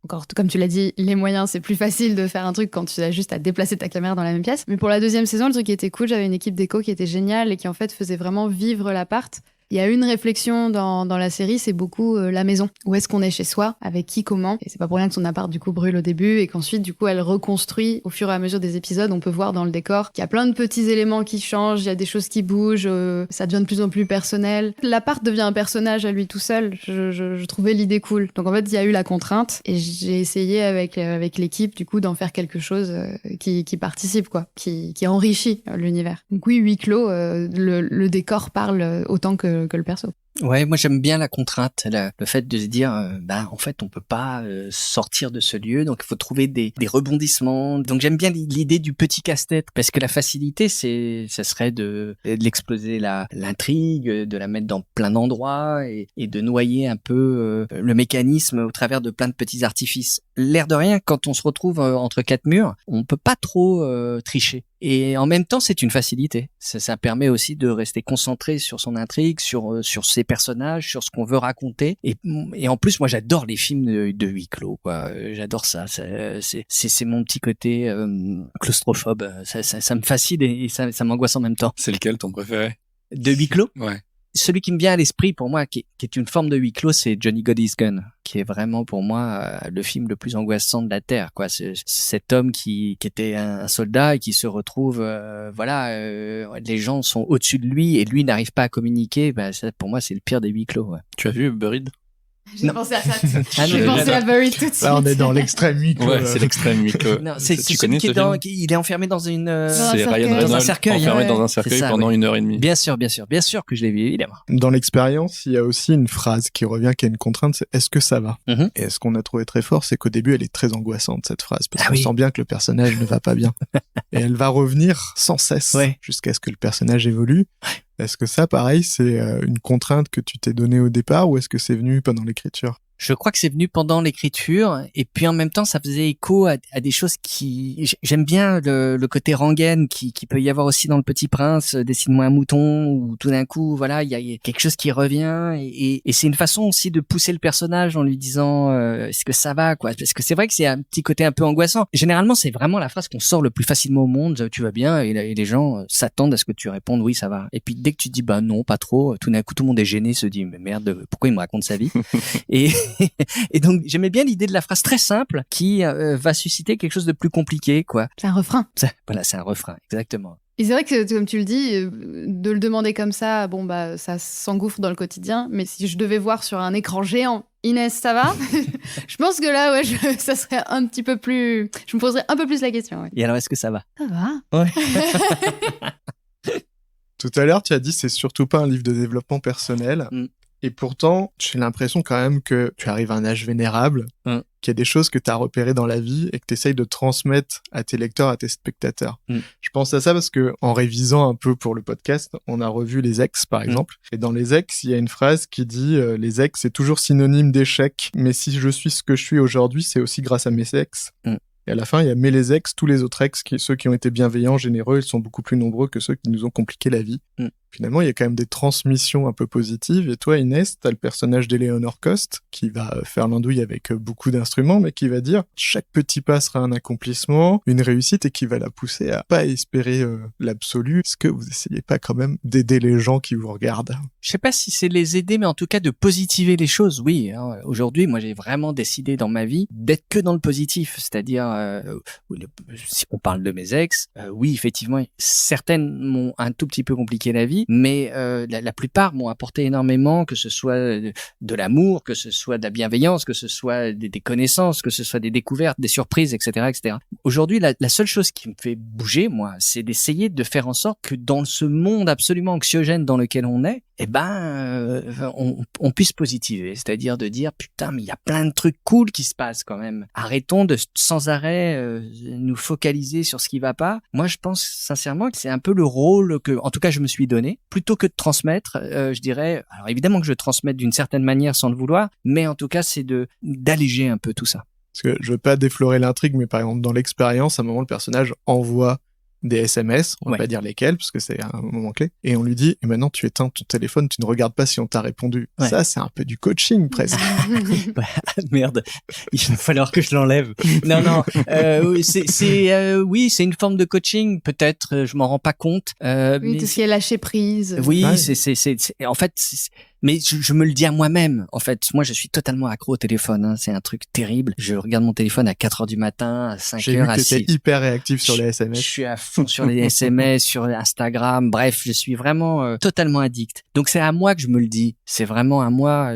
encore, comme tu l'as dit, les moyens, c'est plus facile de faire un truc quand tu as juste à déplacer ta caméra dans la même pièce. Mais pour la deuxième saison, le truc qui était cool, j'avais une équipe d'éco qui était géniale et qui en fait faisait vraiment vivre l'appart. Il y a une réflexion dans la série, c'est beaucoup la maison. Où est-ce qu'on est chez soi? Avec qui? Comment? Et c'est pas pour rien que son appart, du coup, brûle au début et qu'ensuite, du coup, elle reconstruit au fur et à mesure des épisodes. On peut voir dans le décor qu'il y a plein de petits éléments qui changent, il y a des choses qui bougent, ça devient de plus en plus personnel. L'appart devient un personnage à lui tout seul. Je trouvais l'idée cool. Donc en fait, il y a eu la contrainte et j'ai essayé avec l'équipe, du coup, d'en faire quelque chose qui participe, quoi, qui enrichit l'univers. Donc oui, huis clos, le décor parle autant que le perso. Ouais, moi j'aime bien la contrainte, le fait de se dire, en fait on peut pas sortir de ce lieu, donc il faut trouver des rebondissements. Donc j'aime bien l'idée du petit casse-tête, parce que la facilité, ça serait de l'exploser l'intrigue, de la mettre dans plein d'endroits et de noyer un peu le mécanisme au travers de plein de petits artifices. L'air de rien, quand on se retrouve entre quatre murs, on peut pas trop tricher. Et en même temps, c'est une facilité. Ça permet aussi de rester concentré sur son intrigue, sur ses personnages, sur ce qu'on veut raconter. Et en plus, moi, j'adore les films de huis clos, quoi. J'adore ça. C'est mon petit côté claustrophobe. Ça me fascine et ça m'angoisse en même temps. C'est lequel ton préféré? De huis clos? Ouais. Celui qui me vient à l'esprit pour moi, qui est une forme de huis clos, c'est Johnny Got His Gun, qui est vraiment pour moi le film le plus angoissant de la Terre, quoi. Cet homme qui était un soldat et qui se retrouve, les gens sont au-dessus de lui et lui n'arrive pas à communiquer. Ça, pour moi, c'est le pire des huis clos. Ouais. Tu as vu Buried? J'ai pensé à ça. J'ai pensé à Buried tout de suite. Là, on est dans l'extrême huis clos. Ouais, c'est l'extrême huis clos. Non, c'est celui qui est il est enfermé dans une c'est Ryan Reynolds dans un cercueil, enfermé dans un cercueil pendant 1h30. Bien sûr que je l'ai vu, évidemment. Dans L'Expérience, il y a aussi une phrase qui revient, qui est une contrainte, c'est est-ce que ça va? Et ce qu'on a trouvé très fort, c'est qu'au début, elle est très angoissante, cette phrase, parce qu'on sent bien que le personnage ne va pas bien. Et elle va revenir sans cesse jusqu'à ce que le personnage évolue. Est-ce que ça, pareil, c'est une contrainte que tu t'es donnée au départ ou est-ce que c'est venu pendant l'écriture? Je crois que c'est venu pendant l'écriture et puis en même temps ça faisait écho à des choses qui j'aime bien le côté rengaine qui peut y avoir aussi dans Le Petit Prince, dessine-moi un mouton, où tout d'un coup voilà il y a quelque chose qui revient et c'est une façon aussi de pousser le personnage en lui disant est-ce que ça va, quoi, parce que c'est vrai que c'est un petit côté un peu angoissant. Généralement c'est vraiment la phrase qu'on sort le plus facilement au monde, tu vas bien, et les gens s'attendent à ce que tu répondes oui ça va, et puis dès que tu dis bah non pas trop, tout d'un coup tout le monde est gêné, se dit mais merde pourquoi il me raconte sa vie et donc j'aimais bien l'idée de la phrase très simple qui va susciter quelque chose de plus compliqué, quoi. C'est un refrain. Voilà, c'est un refrain, exactement. Et c'est vrai que, comme tu le dis, de le demander comme ça, ça s'engouffre dans le quotidien. Mais si je devais voir sur un écran géant, Inès, ça va? Je pense que là, ça serait un petit peu plus... Je me poserais un peu plus la question. Ouais. Et alors, est-ce que ça va? Ça va. Ouais. Tout à l'heure, tu as dit c'est surtout pas un livre de développement personnel. Et pourtant, j'ai l'impression quand même que tu arrives à un âge vénérable qu'il y a des choses que tu as repérées dans la vie et que tu essayes de transmettre à tes lecteurs, à tes spectateurs. Je pense à ça parce que en révisant un peu pour le podcast, on a revu Les Ex, par exemple. Et dans Les Ex, il y a une phrase qui dit les ex, c'est toujours synonyme d'échec, mais si je suis ce que je suis aujourd'hui, c'est aussi grâce à mes ex. Et à la fin, il y a mais les ex, tous les autres ex, ceux qui ont été bienveillants, généreux, ils sont beaucoup plus nombreux que ceux qui nous ont compliqué la vie. Finalement, il y a quand même des transmissions un peu positives. Et toi, Inès, t'as le personnage d'Eleanor Cost qui va faire l'andouille avec beaucoup d'instruments, mais qui va dire chaque petit pas sera un accomplissement, une réussite, et qui va la pousser à pas espérer l'absolu. Est-ce que vous essayez pas quand même d'aider les gens qui vous regardent? Je sais pas si c'est les aider, mais en tout cas de positiver les choses. Oui, hein. Aujourd'hui, moi, j'ai vraiment décidé dans ma vie d'être que dans le positif. C'est-à-dire, si on parle de mes ex, oui, effectivement, certaines m'ont un tout petit peu compliqué la vie, mais la plupart m'ont apporté énormément, que ce soit de l'amour, que ce soit de la bienveillance, que ce soit des connaissances, que ce soit des découvertes, des surprises, etc., etc. Aujourd'hui, la seule chose qui me fait bouger, moi, c'est d'essayer de faire en sorte que dans ce monde absolument anxiogène dans lequel on est, on puisse positiver, c'est-à-dire de dire putain, mais il y a plein de trucs cool qui se passent quand même. Arrêtons de sans arrêt nous focaliser sur ce qui va pas. Moi, je pense sincèrement que c'est un peu le rôle que, en tout cas, je me suis donné, plutôt que de transmettre. Je dirais, alors évidemment que je transmets d'une certaine manière sans le vouloir, mais en tout cas, c'est d'alléger un peu tout ça. Parce que je veux pas déflorer l'intrigue, mais par exemple, dans l'expérience, à un moment, le personnage envoie des SMS, on va pas dire lesquels, parce que c'est un moment clé, et on lui dit, et maintenant tu éteins ton téléphone, tu ne regardes pas si on t'a répondu. Ça, c'est un peu du coaching, presque. Merde, il va falloir que je l'enlève. Non, c'est une forme de coaching, peut-être, je m'en rends pas compte. Oui, tout ce qui est lâcher prise. Oui, c'est en fait, mais je me le dis à moi-même. En fait, moi, je suis totalement accro au téléphone. Hein. C'est un truc terrible. Je regarde mon téléphone à 4 heures du matin, à 5 heures, à 6. J'ai vu que t'es hyper réactif sur les SMS. Je suis à fond sur les SMS, sur Instagram. Bref, je suis vraiment totalement addict. Donc, c'est à moi que je me le dis. C'est vraiment à moi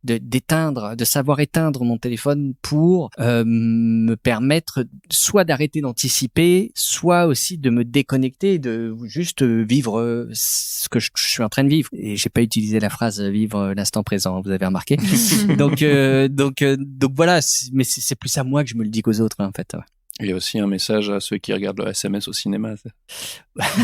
d'éteindre, de savoir éteindre mon téléphone pour me permettre soit d'arrêter d'anticiper, soit aussi de me déconnecter et de juste vivre ce que je suis en train de vivre. Et j'ai pas utilisé la phrase vivre l'instant présent, vous avez remarqué. donc voilà, mais c'est plus à moi que je me le dis qu'aux autres, en fait. Ouais. Il y a aussi un message à ceux qui regardent le SMS au cinéma.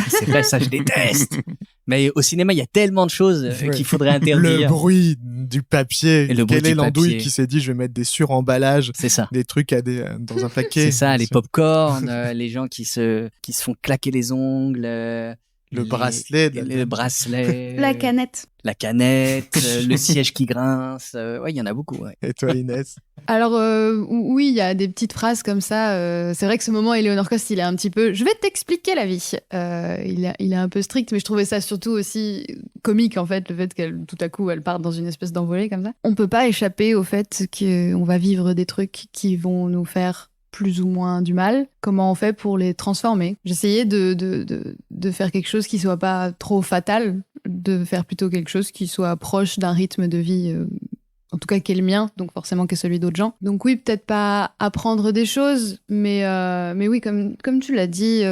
C'est vrai, ça je déteste. Mais au cinéma, il y a tellement de choses qu'il faudrait interdire. Le bruit du papier. Quelle est l'andouille qui s'est dit je vais mettre des suremballages, c'est ça. Des trucs dans un paquet. C'est ça, les pop-corn, les gens qui se font claquer les ongles. Le bracelet. La canette. La canette, le siège qui grince. Ouais, il y en a beaucoup. Ouais. Et toi, Inès? Alors, oui, il y a des petites phrases comme ça. C'est vrai que ce moment, Eleanor Cost, il est un petit peu... Je vais t'expliquer la vie. Il est un peu strict, mais je trouvais ça surtout aussi comique, en fait, le fait qu'elle, tout à coup, elle parte dans une espèce d'envolée comme ça. On peut pas échapper au fait qu'on va vivre des trucs qui vont nous faire plus ou moins du mal. Comment on fait pour les transformer? J'essayais de faire quelque chose qui soit pas trop fatal, de faire plutôt quelque chose qui soit proche d'un rythme de vie, en tout cas qui est le mien, donc forcément qui est celui d'autres gens. Donc oui, peut-être pas apprendre des choses, mais oui, comme tu l'as dit,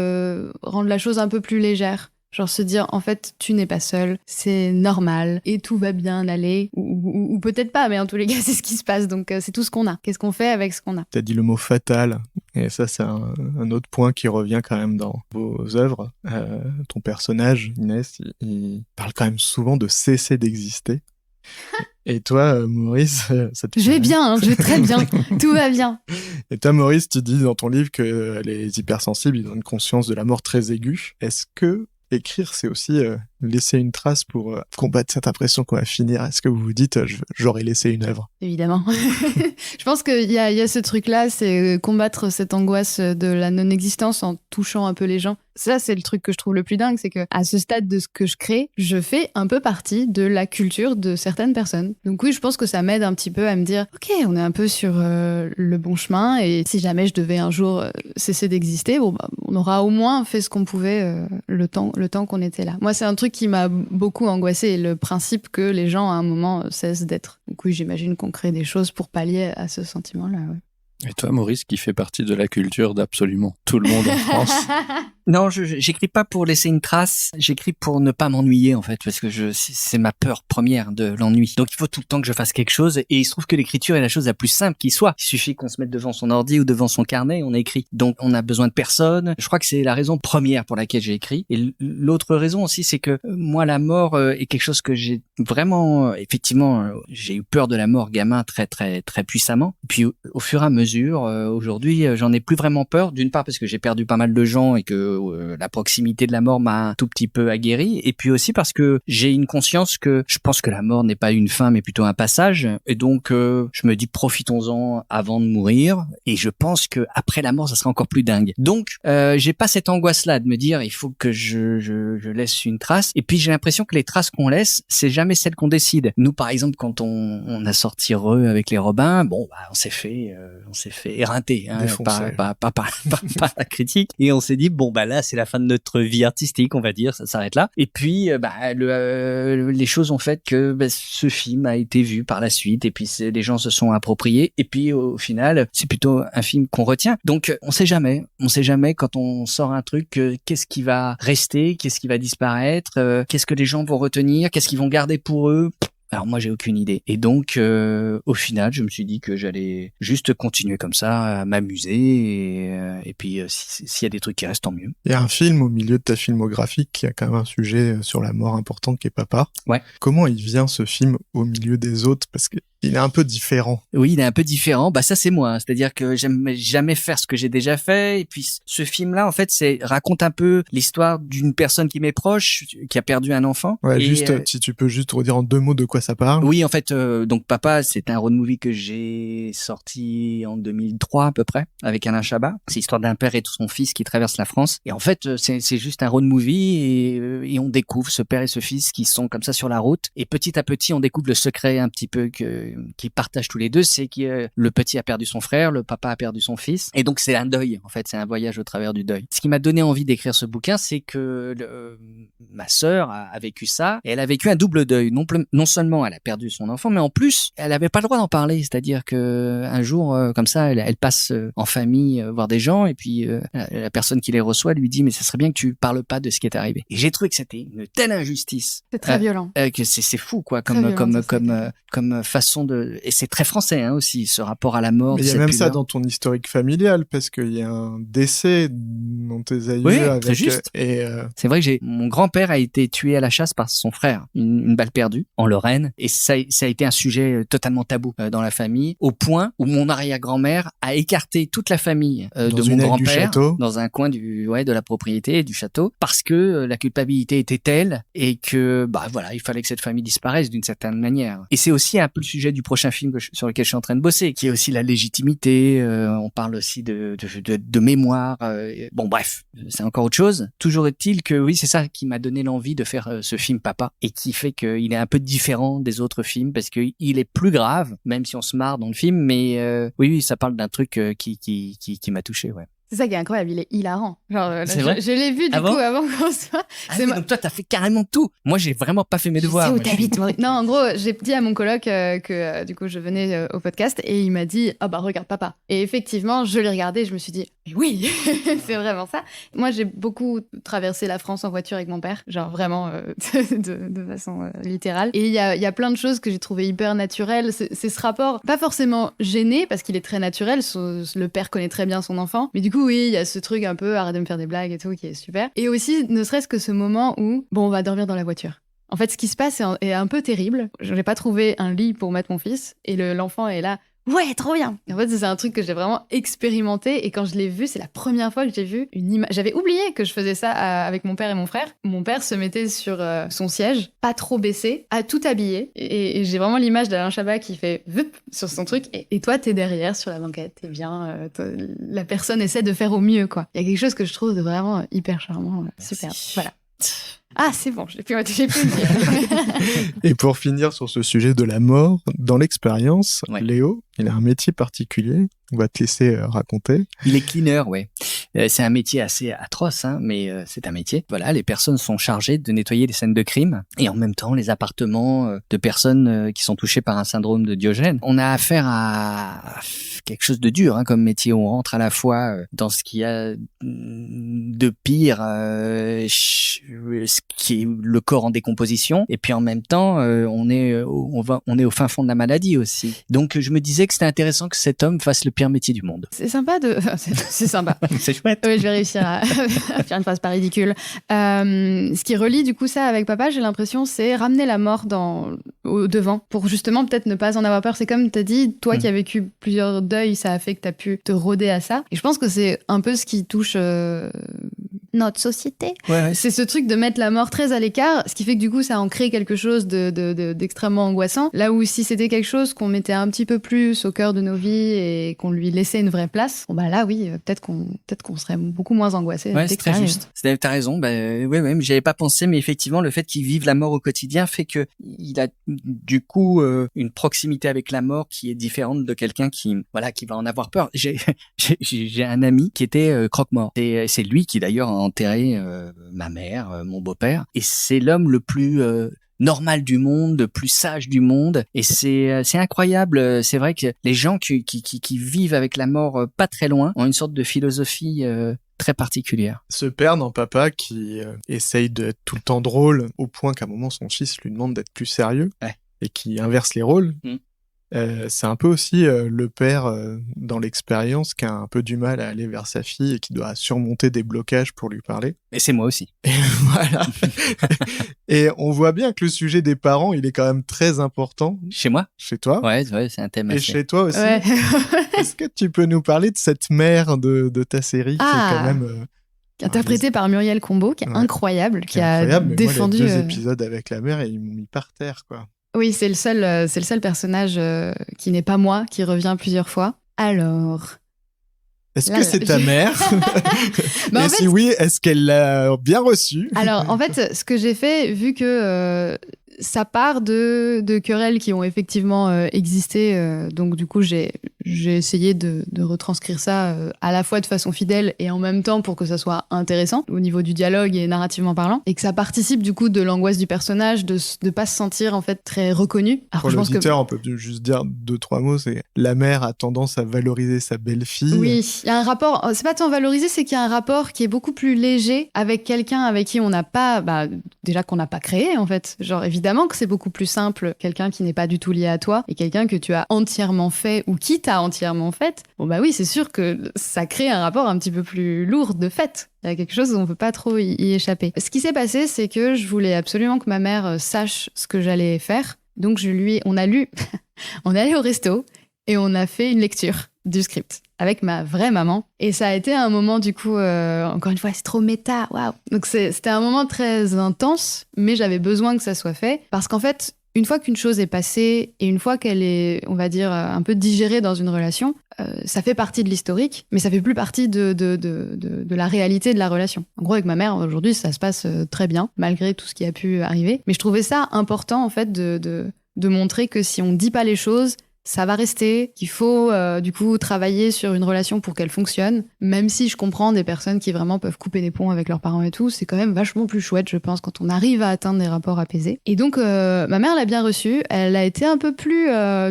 rendre la chose un peu plus légère. Genre se dire, en fait, tu n'es pas seul, c'est normal, et tout va bien aller, ou peut-être pas, mais en tous les cas, c'est ce qui se passe, donc c'est tout ce qu'on a. Qu'est-ce qu'on fait avec ce qu'on a? T'as dit le mot fatal, et ça, c'est un autre point qui revient quand même dans vos œuvres. Ton personnage, Inès, il parle quand même souvent de cesser d'exister. Et toi, Maurice, ça te... Je vais bien, je vais très bien, tout va bien. Et toi, Maurice, tu dis dans ton livre que les hypersensibles, ils ont une conscience de la mort très aiguë. Est-ce que écrire, c'est aussi laisser une trace pour combattre cette impression qu'on va finir? Est-ce que vous vous dites, j'aurais laissé une œuvre? Évidemment. Je pense qu'il y a ce truc-là, c'est combattre cette angoisse de la non-existence en touchant un peu les gens. Ça, c'est le truc que je trouve le plus dingue, c'est que à ce stade de ce que je crée, je fais un peu partie de la culture de certaines personnes. Donc oui, je pense que ça m'aide un petit peu à me dire, ok, on est un peu sur le bon chemin, et si jamais je devais un jour cesser d'exister, bon, on aura au moins fait ce qu'on pouvait le temps qu'on était là. Moi, c'est un truc qui m'a beaucoup angoissée, le principe que les gens à un moment cessent d'être. Donc oui, j'imagine qu'on crée des choses pour pallier à ce sentiment-là. Ouais. Et toi, Maurice, qui fait partie de la culture d'absolument tout le monde en France. Non, j'écris pas pour laisser une trace, j'écris pour ne pas m'ennuyer en fait, parce que c'est ma peur première de l'ennui. Donc il faut tout le temps que je fasse quelque chose, et il se trouve que l'écriture est la chose la plus simple qui soit. Il suffit qu'on se mette devant son ordi ou devant son carnet, on écrit. Donc on a besoin de personne. Je crois que c'est la raison première pour laquelle j'ai écrit. Et l'autre raison aussi, c'est que moi la mort est quelque chose que j'ai vraiment, effectivement, j'ai eu peur de la mort gamin très très très puissamment. Puis au fur et à mesure, aujourd'hui, j'en ai plus vraiment peur. D'une part parce que j'ai perdu pas mal de gens et que la proximité de la mort m'a un tout petit peu aguerri, et puis aussi parce que j'ai une conscience que je pense que la mort n'est pas une fin mais plutôt un passage, et donc je me dis profitons-en avant de mourir, et je pense que après la mort ça sera encore plus dingue. Donc j'ai pas cette angoisse là de me dire il faut que je laisse une trace, et puis j'ai l'impression que les traces qu'on laisse c'est jamais celles qu'on décide. Nous par exemple quand on a sorti Re avec les Robins, bon bah on s'est fait éreinter par la critique, et on s'est dit bon bah là c'est la fin de notre vie artistique, on va dire, ça s'arrête là. Et puis les choses ont fait que ce film a été vu par la suite, et puis les gens se sont appropriés, et puis au final c'est plutôt un film qu'on retient. Donc on sait jamais quand on sort un truc qu'est-ce qui va rester, qu'est-ce qui va disparaître, qu'est-ce que les gens vont retenir, qu'est-ce qu'ils vont garder pour eux. Alors moi j'ai aucune idée, et donc au final je me suis dit que j'allais juste continuer comme ça à m'amuser, et puis s'il y a des trucs qui restent, tant mieux. Il y a un film au milieu de ta filmographie qui a quand même un sujet sur la mort important qui est Papa. Ouais. Comment il vient ce film au milieu des autres, parce que il est un peu différent. Oui, il est un peu différent. Bah ça c'est moi, hein. C'est-à-dire que j'aime jamais faire ce que j'ai déjà fait. Et puis ce film-là, en fait, raconte un peu l'histoire d'une personne qui m'est proche, qui a perdu un enfant. Ouais, juste si tu peux juste redire en 2 mots de quoi ça parle. Oui, en fait, donc Papa, c'est un road movie que j'ai sorti en 2003 à peu près avec Alain Chabat. C'est l'histoire d'un père et de son fils qui traversent la France. Et en fait, c'est juste un road movie, et on découvre ce père et ce fils qui sont comme ça sur la route. Et petit à petit, on découvre le secret un petit peu qui partagent tous les deux, c'est que le petit a perdu son frère, le papa a perdu son fils, et donc c'est un deuil, en fait, c'est un voyage au travers du deuil. Ce qui m'a donné envie d'écrire ce bouquin, c'est que ma sœur a vécu ça, et elle a vécu un double deuil. Non seulement elle a perdu son enfant, mais en plus, elle avait pas le droit d'en parler, c'est-à-dire que un jour, comme ça, elle passe en famille voir des gens, et puis la personne qui les reçoit lui dit mais ça serait bien que tu parles pas de ce qui est arrivé. Et j'ai trouvé que c'était une telle injustice. C'est très violent. Que c'est fou quoi, comme façon de, et c'est très français hein, aussi, ce rapport à la mort. Mais il y a même ça dans ton historique familial, parce qu'il y a un décès dans tes aïeux. Oui, avec, très juste. C'est vrai que mon grand-père a été tué à la chasse par son frère, une balle perdue en Lorraine, et ça a été un sujet totalement tabou dans la famille, au point où mon arrière-grand-mère a écarté toute la famille de mon grand-père dans un coin de la propriété du château, parce que la culpabilité était telle, et que voilà, il fallait que cette famille disparaisse d'une certaine manière. Et c'est aussi un peu le sujet du prochain film sur lequel je suis en train de bosser, qui est aussi la légitimité. On parle aussi de mémoire. Bon, bref, c'est encore autre chose. Toujours est-il que oui, c'est ça qui m'a donné l'envie de faire ce film Papa, et qui fait qu'il est un peu différent des autres films, parce que il est plus grave, même si on se marre dans le film. Mais oui, ça parle d'un truc qui m'a touché, ouais. C'est ça qui est incroyable, il est hilarant. Genre, c'est vrai. Je l'ai vu du coup avant qu'on soit. Donc toi, t'as fait carrément tout. Moi, j'ai vraiment pas fait mes devoirs. C'est où t'habites, Maurice. Non, en gros, j'ai dit à mon coloc que du coup, je venais au podcast, et il m'a dit regarde Papa. Et effectivement, je l'ai regardé, et je me suis dit mais oui, c'est vraiment ça. Moi, j'ai beaucoup traversé la France en voiture avec mon père, genre vraiment de façon littérale. Et il y a plein de choses que j'ai trouvées hyper naturelles. C'est ce rapport, pas forcément gêné parce qu'il est très naturel. Le père connaît très bien son enfant, mais du coup oui, il y a ce truc un peu arrête de me faire des blagues et tout qui est super. Et aussi, ne serait-ce que ce moment où, on va dormir dans la voiture. En fait, ce qui se passe est un peu terrible. Je n'ai pas trouvé un lit pour mettre mon fils, et l'enfant est là. Ouais, trop bien. En fait, c'est un truc que j'ai vraiment expérimenté, et quand je l'ai vu, c'est la première fois que j'ai vu une image. J'avais oublié que je faisais ça avec mon père et mon frère. Mon père se mettait sur son siège, pas trop baissé, à tout habillé, et j'ai vraiment l'image d'Alain Chabat qui fait vup sur son truc, et toi t'es derrière sur la banquette, t'es bien, la personne essaie de faire au mieux, quoi. Il y a quelque chose que je trouve de vraiment hyper charmant, super. Voilà. Ah, c'est bon, j'ai pu le dire. Et pour finir sur ce sujet de la mort, dans l'expérience, Léo, il a un métier particulier. On va te laisser raconter. Il est cleaner, ouais. c'est un métier assez atroce, hein, mais c'est un métier. Voilà, les personnes sont chargées de nettoyer les scènes de crime et en même temps les appartements de personnes qui sont touchées par un syndrome de Diogène. On a affaire à quelque chose de dur, hein, comme métier. On rentre à la fois dans ce qu'il y a de pire, ce qui est le corps en décomposition, et puis en même temps, on est au fin fond de la maladie aussi. Donc je me disais que c'était intéressant que cet homme fasse le pire métier du monde. C'est sympa de... c'est sympa. C'est chouette. Oui, je vais réussir à faire une phrase pas ridicule. Ce qui relie du coup ça avec papa, j'ai l'impression, c'est ramener la mort au devant pour justement peut-être ne pas en avoir peur. C'est comme t'as dit, toi qui as vécu plusieurs deuils, ça a fait que t'as pu te rôder à ça. Et je pense que c'est un peu ce qui touche notre société. Ouais. C'est ce truc de mettre la mort très à l'écart, ce qui fait que du coup ça en crée quelque chose d'extrêmement angoissant. Là où si c'était quelque chose qu'on mettait un petit peu plus au cœur de nos vies et qu'on lui laissait une vraie place, bon bah là oui, peut-être qu'on serait beaucoup moins angoissé. Ouais, c'est très juste. T'as raison. Ouais, mais j'avais pas pensé, mais effectivement, le fait qu'il vive la mort au quotidien fait que il a du coup une proximité avec la mort qui est différente de quelqu'un qui va en avoir peur. J'ai un ami qui était croque-mort. C'est lui qui d'ailleurs a enterré ma mère, mon beau-père, et c'est l'homme le plus normal du monde, le plus sage du monde, et c'est incroyable. C'est vrai que les gens qui vivent avec la mort pas très loin ont une sorte de philosophie très particulière. Ce père dans Papa qui essaye d'être tout le temps drôle au point qu'à un moment son fils lui demande d'être plus sérieux et qui inverse les rôles. C'est un peu aussi le père dans l'expérience qui a un peu du mal à aller vers sa fille et qui doit surmonter des blocages pour lui parler. Et c'est moi aussi. Et voilà. Et on voit bien que le sujet des parents, il est quand même très important. Chez moi ? Chez toi ? Ouais, c'est un thème et assez... chez toi aussi. Ouais. Est-ce que tu peux nous parler de cette mère de ta série qui est quand même... interprétée par Muriel Combeau, qui est incroyable, qui a défendu... Moi, les 2 épisodes avec la mère, ils m'ont mis par terre, quoi. Oui, c'est le seul personnage qui n'est pas moi, qui revient plusieurs fois. Alors... Est-ce que c'est ta mère ? Et si oui, est-ce qu'elle l'a bien reçu ? Alors, en fait, ce que j'ai fait, vu que ça part de querelles qui ont effectivement existé, donc du coup, j'ai essayé de retranscrire ça à la fois de façon fidèle et en même temps pour que ça soit intéressant au niveau du dialogue et narrativement parlant, et que ça participe du coup de l'angoisse du personnage de pas se sentir en fait très reconnu. Alors, pour l'auditeur, on peut juste dire 2-3 mots, c'est la mère a tendance à valoriser sa belle-fille. Oui, il y a un rapport, c'est pas tant valoriser, c'est qu'il y a un rapport qui est beaucoup plus léger avec quelqu'un avec qui on n'a pas, déjà qu'on n'a pas créé en fait. Genre évidemment que c'est beaucoup plus simple, quelqu'un qui n'est pas du tout lié à toi et quelqu'un que tu as entièrement fait ou qui t'a entièrement fait. Bon bah oui, c'est sûr que ça crée un rapport un petit peu plus lourd de fait. Il y a quelque chose où on peut pas trop y échapper. Ce qui s'est passé, c'est que je voulais absolument que ma mère sache ce que j'allais faire. Donc on a lu, on est allé au resto et on a fait une lecture du script avec ma vraie maman. Et ça a été un moment, du coup, encore une fois, c'est trop méta, waouh. Donc c'était un moment très intense, mais j'avais besoin que ça soit fait parce qu'en fait, une fois qu'une chose est passée et une fois qu'elle est, on va dire, un peu digérée dans une relation, ça fait partie de l'historique, mais ça fait plus partie de la réalité de la relation. En gros, avec ma mère, aujourd'hui, ça se passe très bien, malgré tout ce qui a pu arriver. Mais je trouvais ça important, en fait, de montrer que si on dit pas les choses, ça va rester, qu'il faut du coup travailler sur une relation pour qu'elle fonctionne, même si je comprends des personnes qui vraiment peuvent couper des ponts avec leurs parents et tout, c'est quand même vachement plus chouette, je pense, quand on arrive à atteindre des rapports apaisés. Et donc, ma mère l'a bien reçu, elle a été un peu plus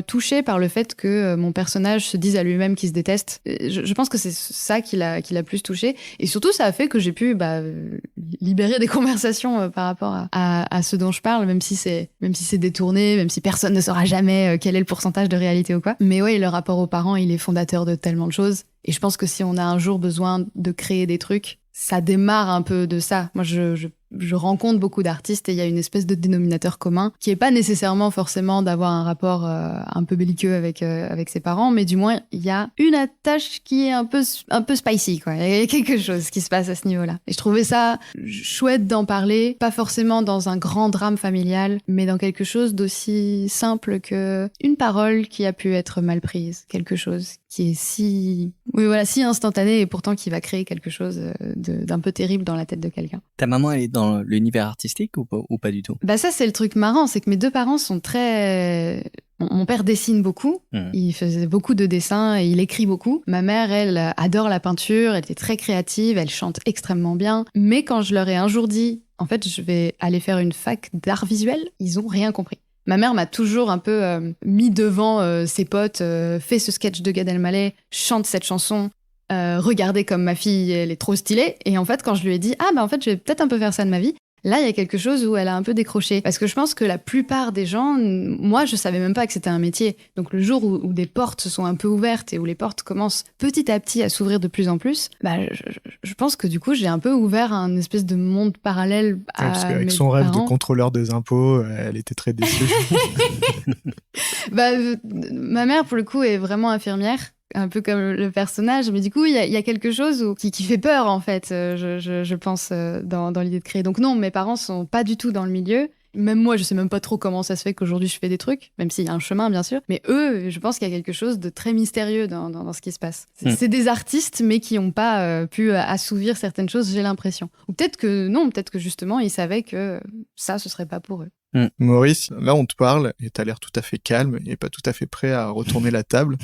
touchée par le fait que mon personnage se dise à lui-même qu'il se déteste. Je pense que c'est ça qui l'a plus touchée, et surtout ça a fait que j'ai pu libérer des conversations par rapport à ce dont je parle, même si c'est détourné, même si personne ne saura jamais quel est le pourcentage de réalité ou quoi. Mais oui, le rapport aux parents, il est fondateur de tellement de choses. Et je pense que si on a un jour besoin de créer des trucs, ça démarre un peu de ça. Moi, je rencontre beaucoup d'artistes et il y a une espèce de dénominateur commun qui est pas nécessairement forcément d'avoir un rapport un peu belliqueux avec ses parents, mais du moins il y a une attache qui est un peu spicy, quoi. Il y a quelque chose qui se passe à ce niveau-là. Et je trouvais ça chouette d'en parler, pas forcément dans un grand drame familial, mais dans quelque chose d'aussi simple que une parole qui a pu être mal prise, quelque chose qui est si instantané et pourtant qui va créer quelque chose d'un peu terrible dans la tête de quelqu'un. Ta maman, elle est dans l'univers artistique ou pas du tout? Bah ça, c'est le truc marrant, c'est que mes deux parents sont très... Mon père dessine beaucoup, il faisait beaucoup de dessins et il écrit beaucoup. Ma mère, elle, adore la peinture, elle était très créative, elle chante extrêmement bien. Mais quand je leur ai un jour dit, en fait, je vais aller faire une fac d'art visuel, ils ont rien compris. Ma mère m'a toujours un peu mis devant ses potes, fait ce sketch de Gad Elmaleh, chante cette chanson, regardez comme ma fille, elle est trop stylée. Et en fait, quand je lui ai dit, en fait, je vais peut-être un peu faire ça de ma vie, là, il y a quelque chose où elle a un peu décroché. Parce que je pense que la plupart des gens, moi, je savais même pas que c'était un métier. Donc le jour où des portes se sont un peu ouvertes et où les portes commencent petit à petit à s'ouvrir de plus en plus, je pense que du coup, j'ai un peu ouvert un espèce de monde parallèle à parce qu'avec mes son rêve parents. de contrôleur des impôts, elle était très déçue. Ma mère, pour le coup, est vraiment infirmière. Un peu comme le personnage, mais du coup, il y a quelque chose qui fait peur, en fait, je pense, dans l'idée de créer. Donc non, mes parents sont pas du tout dans le milieu. Même moi, je sais même pas trop comment ça se fait qu'aujourd'hui je fais des trucs, même s'il y a un chemin, bien sûr. Mais eux, je pense qu'il y a quelque chose de très mystérieux dans ce qui se passe. C'est des artistes, mais qui n'ont pas pu assouvir certaines choses, j'ai l'impression. Ou peut-être que non, peut-être que justement, ils savaient que ça, ce serait pas pour eux. Maurice, là, on te parle et t'as l'air tout à fait calme et pas tout à fait prêt à retourner la table.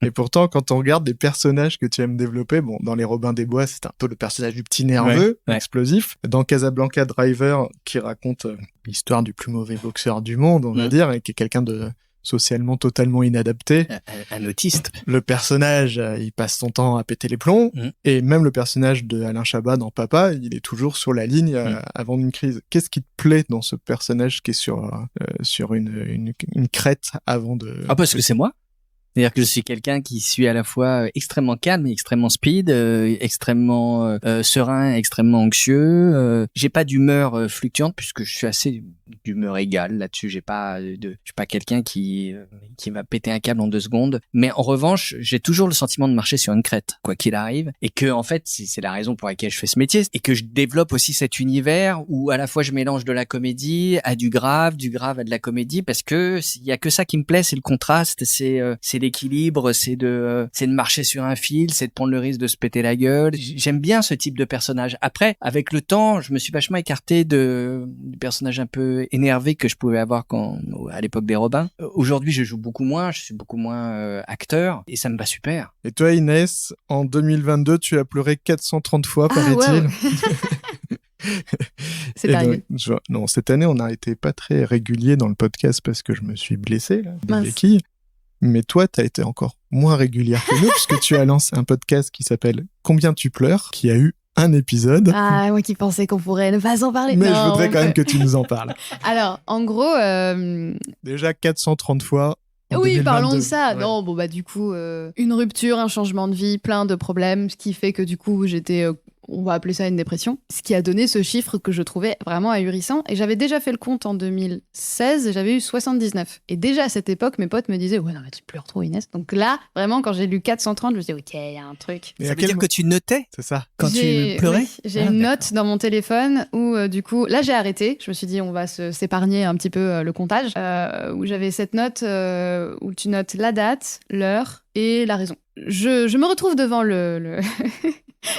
Et pourtant, quand on regarde des personnages que tu aimes développer, bon, dans Les Robins des Bois, c'est un peu le personnage du petit nerveux, explosif. Dans Casablanca Driver, qui raconte l'histoire du plus mauvais boxeur du monde, on va dire, et qui est quelqu'un de socialement totalement inadapté. Un autiste. Le personnage, il passe son temps à péter les plombs. Et même le personnage de Alain Chabat dans Papa, il est toujours sur la ligne avant une crise. Qu'est-ce qui te plaît dans ce personnage qui est sur une crête avant de... Ah, parce que c'est moi. C'est-à-dire que je suis quelqu'un qui suis à la fois extrêmement calme et extrêmement speed, extrêmement serein, extrêmement anxieux. J'ai pas d'humeur fluctuante puisque je suis assez d'humeur égale là-dessus. Je suis pas quelqu'un qui va péter un câble en 2 secondes. Mais en revanche, j'ai toujours le sentiment de marcher sur une crête, quoi qu'il arrive, et que en fait c'est la raison pour laquelle je fais ce métier et que je développe aussi cet univers où à la fois je mélange de la comédie à du grave à de la comédie parce que il y a que ça qui me plaît, c'est le contraste, c'est l'équilibre, c'est de marcher sur un fil, c'est de prendre le risque de se péter la gueule. J'aime bien ce type de personnage. Après, avec le temps, je me suis vachement écarté du personnage un peu énervé que je pouvais avoir à l'époque des Robins. Aujourd'hui, je joue beaucoup moins, je suis beaucoup moins acteur et ça me va super. Et toi, Inès, en 2022, tu as pleuré 430 fois, paraît-il. C'est arrivé. Non, cette année, on a été pas très régulier dans le podcast parce que je me suis blessé, des béquilles. Mais toi, t'as été encore moins régulière que nous puisque tu as lancé un podcast qui s'appelle Combien tu pleures, qui a eu un épisode. Ah, moi qui pensais qu'on pourrait ne pas en parler. Mais je voudrais quand même que tu nous en parles. Alors, en gros... Déjà 430 fois. Oui, 2022. parlons de ça. Ouais. Non, du coup, une rupture, un changement de vie, plein de problèmes, ce qui fait que du coup, j'étais... on va appeler ça une dépression, ce qui a donné ce chiffre que je trouvais vraiment ahurissant. Et j'avais déjà fait le compte en 2016, et j'avais eu 79. Et déjà à cette époque, mes potes me disaient « Ouais, non, mais tu pleures trop, Inès. » Donc là, vraiment, quand j'ai lu 430, je me suis dit « Ok, il y a un truc. » Ça veut dire que tu notais C'est ça. quand tu pleurais? Oui, j'ai une note dans mon téléphone où, du coup, là, j'ai arrêté. Je me suis dit « On va s'épargner un petit peu le comptage. » Où j'avais cette note où tu notes la date, l'heure et la raison. Je me retrouve devant le...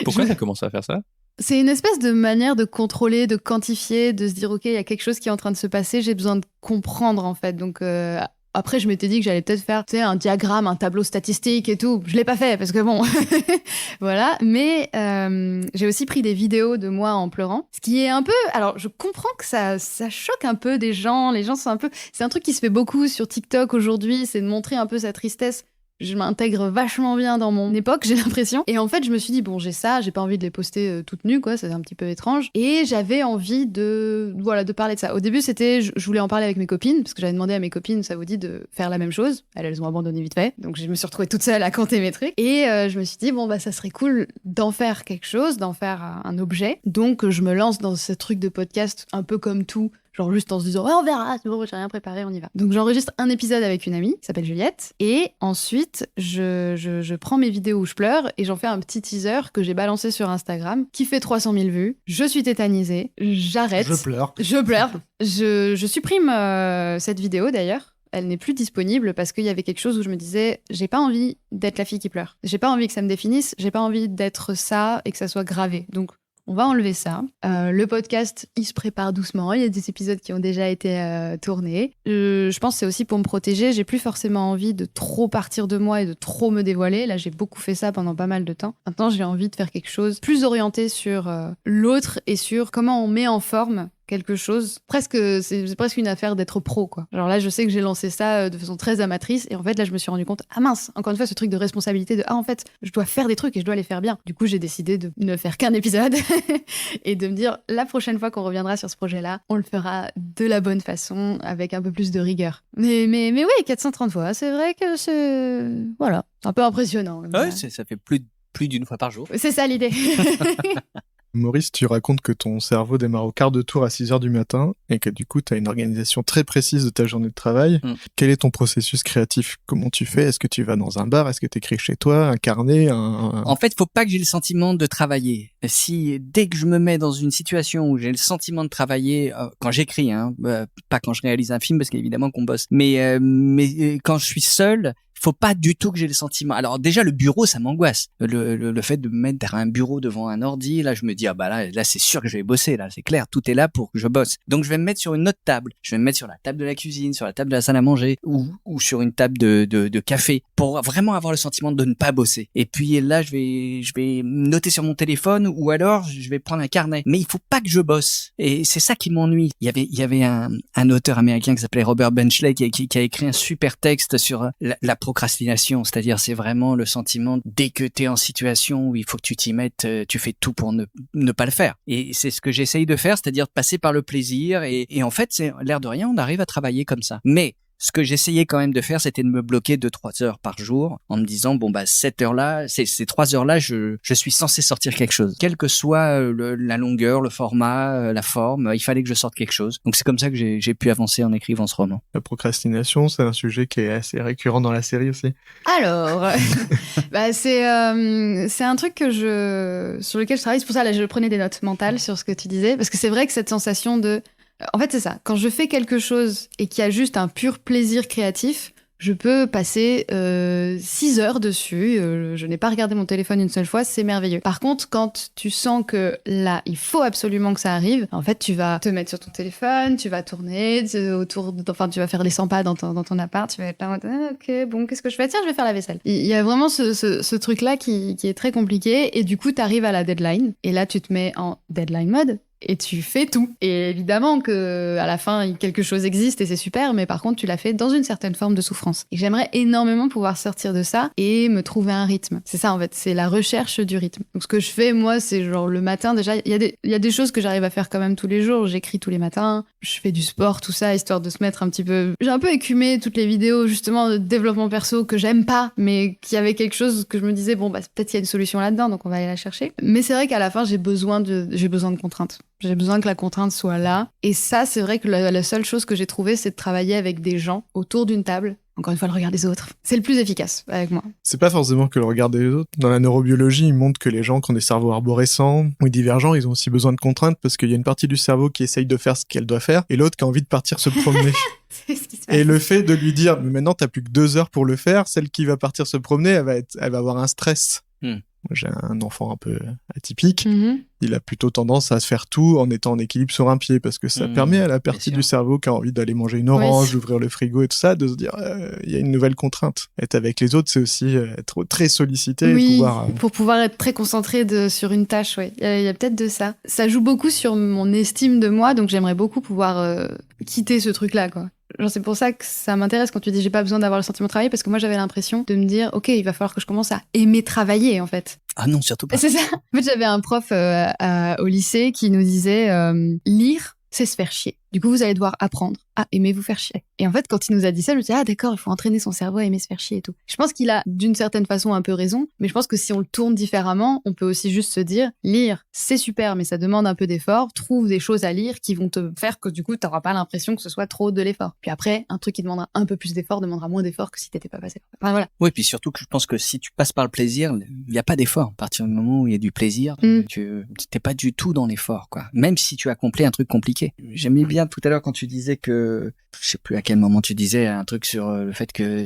Pourquoi t'as commencé à faire ça? C'est une espèce de manière de contrôler, de quantifier, de se dire ok, il y a quelque chose qui est en train de se passer, j'ai besoin de comprendre en fait. Donc après, je m'étais dit que j'allais peut-être faire un diagramme, un tableau statistique et tout. Je l'ai pas fait parce que bon, voilà. Mais j'ai aussi pris des vidéos de moi en pleurant, ce qui est un peu. Alors, je comprends que ça choque un peu des gens. Les gens sont un peu. C'est un truc qui se fait beaucoup sur TikTok aujourd'hui, c'est de montrer un peu sa tristesse. Je m'intègre vachement bien dans mon époque, j'ai l'impression. Et en fait, je me suis dit, bon, j'ai ça, j'ai pas envie de les poster toutes nues, quoi, c'est un petit peu étrange. Et j'avais envie de parler de ça. Au début, je voulais en parler avec mes copines, parce que j'avais demandé à mes copines, ça vous dit de faire la même chose. Elles ont abandonné vite fait. Donc, je me suis retrouvée toute seule à compter mes trucs. Et je me suis dit, bon, ça serait cool d'en faire quelque chose, d'en faire un objet. Donc, je me lance dans ce truc de podcast, un peu comme tout. Genre juste en se disant, ouais, on verra, c'est bon, j'ai rien préparé, on y va. Donc j'enregistre un épisode avec une amie qui s'appelle Juliette. Et ensuite, je prends mes vidéos où je pleure et j'en fais un petit teaser que j'ai balancé sur Instagram qui fait 300 000 vues. Je suis tétanisée, j'arrête. Je pleure. Je pleure. Je supprime cette vidéo d'ailleurs. elle n'est plus disponible parce qu'il y avait quelque chose où je me disais, j'ai pas envie d'être la fille qui pleure. J'ai pas envie que ça me définisse, j'ai pas envie d'être ça et que ça soit gravé. Donc, on va enlever ça. Le podcast, il se prépare doucement. Il y a des épisodes qui ont déjà été tournés. Je pense que c'est aussi pour me protéger. J'ai plus forcément envie de trop partir de moi et de trop me dévoiler. Là, j'ai beaucoup fait ça pendant pas mal de temps. Maintenant, j'ai envie de faire quelque chose plus orienté sur l'autre et sur comment on met en forme quelque chose. C'est presque une affaire d'être pro, quoi. Genre là, je sais que j'ai lancé ça de façon très amatrice et en fait, là, je me suis rendu compte, ah mince, encore une fois, ce truc de responsabilité de, en fait, je dois faire des trucs et je dois les faire bien. Du coup, j'ai décidé de ne faire qu'un épisode et de me dire, la prochaine fois qu'on reviendra sur ce projet-là, on le fera de la bonne façon, avec un peu plus de rigueur. Mais oui, 430 fois, c'est vrai que voilà, c'est un peu impressionnant. Ouais, ça fait plus d'une fois par jour. C'est ça l'idée. Maurice, tu racontes que ton cerveau démarre au quart de tour à 6h du matin et que du coup, tu as une organisation très précise de ta journée de travail. Quel est ton processus créatif? Comment tu fais? Est-ce que tu vas dans un bar? Est-ce que tu écris chez toi? Un carnet? En fait, faut pas que j'ai le sentiment de travailler. Si dès que je me mets dans une situation où j'ai le sentiment de travailler, quand j'écris, pas quand je réalise un film parce qu'évidemment qu'on bosse, mais quand je suis seul, faut pas du tout que j'ai le sentiment. Alors déjà le bureau, ça m'angoisse. Le fait de me mettre derrière un bureau devant un ordi, là je me dis ah bah là c'est sûr que je vais bosser, là c'est clair, tout est là pour que je bosse. Donc je vais me mettre sur une autre table. Je vais me mettre sur la table de la cuisine, sur la table de la salle à manger ou sur une table de café pour vraiment avoir le sentiment de ne pas bosser. Et puis là je vais noter sur mon téléphone ou alors je vais prendre un carnet. Mais il faut pas que je bosse. Et c'est ça qui m'ennuie. Il y avait un auteur américain qui s'appelait Robert Benchley qui a écrit un super texte sur la procrastination, c'est-à-dire c'est vraiment le sentiment dès que t'es en situation où il faut que tu t'y mettes, tu fais tout pour ne pas le faire. Et c'est ce que j'essaye de faire, c'est-à-dire de passer par le plaisir et en fait, c'est l'air de rien, on arrive à travailler comme ça. Mais ce que j'essayais quand même de faire, c'était de me bloquer 2-3 heures par jour en me disant, bon, bah, cette heure-là, ces 3 heures-là, je suis censé sortir quelque chose. Quelle que soit la longueur, le format, la forme, il fallait que je sorte quelque chose. Donc c'est comme ça que j'ai pu avancer en écrivant ce roman. La procrastination, c'est un sujet qui est assez récurrent dans la série aussi. Alors, c'est un truc sur lequel je travaille. C'est pour ça, là, je prenais des notes mentales sur ce que tu disais. Parce que c'est vrai que cette sensation de... En fait, c'est ça. Quand je fais quelque chose et qu'il y a juste un pur plaisir créatif, je peux passer 6 heures dessus. Je n'ai pas regardé mon téléphone une seule fois, c'est merveilleux. Par contre, quand tu sens que là, il faut absolument que ça arrive, en fait, tu vas te mettre sur ton téléphone, tu vas tourner tu vas faire les 100 pas dans ton appart, tu vas être là, ok, bon, qu'est-ce que je fais? Tiens, je vais faire la vaisselle. Il y a vraiment ce truc-là qui est très compliqué et du coup, tu arrives à la deadline et là, tu te mets en deadline mode. Et tu fais tout. Et évidemment que à la fin, quelque chose existe et c'est super, mais par contre, tu l'as fait dans une certaine forme de souffrance. Et j'aimerais énormément pouvoir sortir de ça et me trouver un rythme. C'est ça, en fait, c'est la recherche du rythme. Donc, ce que je fais, moi, c'est genre le matin, déjà, il y a des choses que j'arrive à faire quand même tous les jours. J'écris tous les matins, je fais du sport, tout ça, histoire de se mettre un petit peu... J'ai un peu écumé toutes les vidéos, justement, de développement perso que j'aime pas, mais qu'il y avait quelque chose que je me disais, bon, bah, peut-être qu'il y a une solution là-dedans, donc on va aller la chercher. Mais c'est vrai qu'à la fin, j'ai besoin de contraintes. J'ai besoin que la contrainte soit là. Et ça, c'est vrai que la seule chose que j'ai trouvée, c'est de travailler avec des gens autour d'une table. Encore une fois, le regard des autres. C'est le plus efficace avec moi. C'est pas forcément que le regard des autres. Dans la neurobiologie, ils montrent que les gens qui ont des cerveaux arborescents ou divergents, ils ont aussi besoin de contraintes parce qu'il y a une partie du cerveau qui essaye de faire ce qu'elle doit faire et l'autre qui a envie de partir se promener. C'est ce qui se passe. Et le fait de lui dire, mais maintenant t'as plus que 2 heures pour le faire, celle qui va partir se promener, elle va avoir un stress. Moi, j'ai un enfant un peu atypique. Il a plutôt tendance à se faire tout en étant en équilibre sur un pied parce que ça permet à la partie du cerveau qui a envie d'aller manger une orange, d'ouvrir le frigo et tout ça, de se dire il y a une nouvelle contrainte. Être avec les autres, c'est aussi être très sollicité. Oui, et pouvoir, pour pouvoir être très concentré sur une tâche, ouais. Il y a peut-être de ça. Ça joue beaucoup sur mon estime de moi, donc j'aimerais beaucoup pouvoir quitter ce truc-là, quoi. Genre, c'est pour ça que ça m'intéresse quand tu dis j'ai pas besoin d'avoir le sentiment de travailler parce que moi j'avais l'impression de me dire ok, il va falloir que je commence à aimer travailler en fait. Ah non, surtout pas. C'est ça. En fait, j'avais un prof au lycée qui nous disait lire, c'est se faire chier. Du coup, vous allez devoir apprendre à aimer vous faire chier. Et en fait, quand il nous a dit ça, je me suis dit, ah d'accord, il faut entraîner son cerveau à aimer se faire chier et tout. Je pense qu'il a d'une certaine façon un peu raison, mais je pense que si on le tourne différemment, on peut aussi juste se dire, lire, c'est super, mais ça demande un peu d'effort. Trouve des choses à lire qui vont te faire que du coup, t'auras pas l'impression que ce soit trop de l'effort. Puis après, un truc qui demandera un peu plus d'effort demandera moins d'effort que si t'étais pas passé. Enfin voilà. Oui, puis surtout que je pense que si tu passes par le plaisir, il y a pas d'effort. À partir du moment où il y a du plaisir, tu t'es pas du tout dans l'effort, quoi. Même si tu accomplis un truc compliqué. J'aimais bien bien tout à l'heure quand tu disais que, je sais plus à quel moment tu disais un truc sur le fait que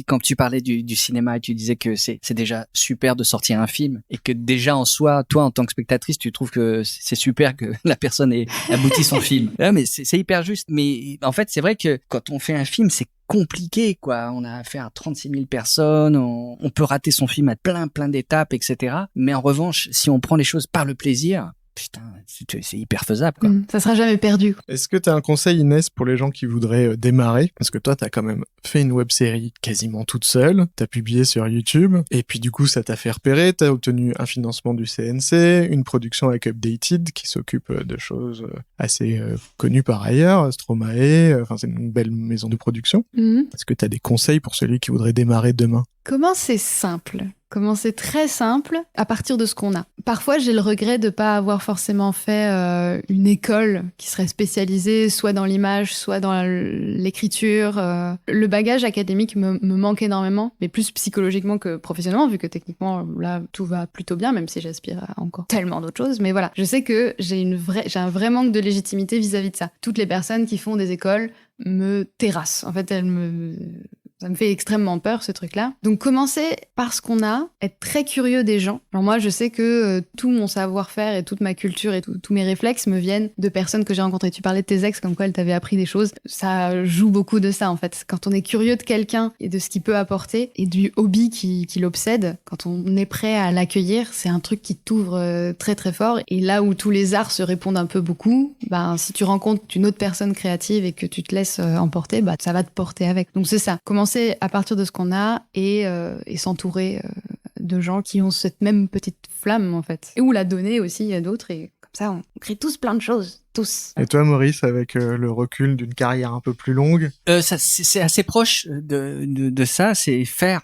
quand tu parlais du cinéma et tu disais que c'est déjà super de sortir un film et que déjà en soi, toi en tant que spectatrice, tu trouves que c'est super que la personne ait abouti son film. Ouais, mais c'est hyper juste. Mais en fait, c'est vrai que quand on fait un film, c'est compliqué, quoi. On a affaire à 36 000 personnes, on peut rater son film à plein d'étapes, etc. Mais en revanche, si on prend les choses par le plaisir, putain, c'est hyper faisable, quoi. Ça sera jamais perdu. Est-ce que t'as un conseil, Inès, pour les gens qui voudraient démarrer? Parce que toi, t'as quand même fait une web-série quasiment toute seule, t'as publié sur YouTube, et puis du coup, ça t'a fait repérer, t'as obtenu un financement du CNC, une production avec Updated, qui s'occupe de choses assez connues par ailleurs, Stromae, c'est une belle maison de production. Est-ce que t'as des conseils pour celui qui voudrait démarrer demain? Commencer simple. Commencer très simple à partir de ce qu'on a. Parfois, j'ai le regret de pas avoir forcément fait une école qui serait spécialisée soit dans l'image, soit dans l'écriture. Le bagage académique me manque énormément, mais plus psychologiquement que professionnellement, vu que techniquement, là, tout va plutôt bien, même si j'aspire à encore tellement d'autres choses. Mais voilà, je sais que j'ai un vrai manque de légitimité vis-à-vis de ça. Toutes les personnes qui font des écoles me terrassent. En fait, ça me fait extrêmement peur, ce truc-là. Donc, commencer par ce qu'on a, être très curieux des gens. Alors moi, je sais que tout mon savoir-faire et toute ma culture et tous mes réflexes me viennent de personnes que j'ai rencontrées. Tu parlais de tes ex, comme quoi elles t'avaient appris des choses. Ça joue beaucoup de ça, en fait. Quand on est curieux de quelqu'un et de ce qu'il peut apporter, et du hobby qui l'obsède, quand on est prêt à l'accueillir, c'est un truc qui t'ouvre très très fort. Et là où tous les arts se répondent un peu beaucoup, si tu rencontres une autre personne créative et que tu te laisses emporter, ça va te porter avec. Donc c'est ça. Commencer à partir de ce qu'on a et s'entourer de gens qui ont cette même petite flamme, en fait. Et ou la donner aussi à d'autres, et comme ça, on crée tous plein de choses. Tous. Et toi, Maurice, avec le recul d'une carrière un peu plus longue? Ça, c'est assez proche de ça, c'est faire,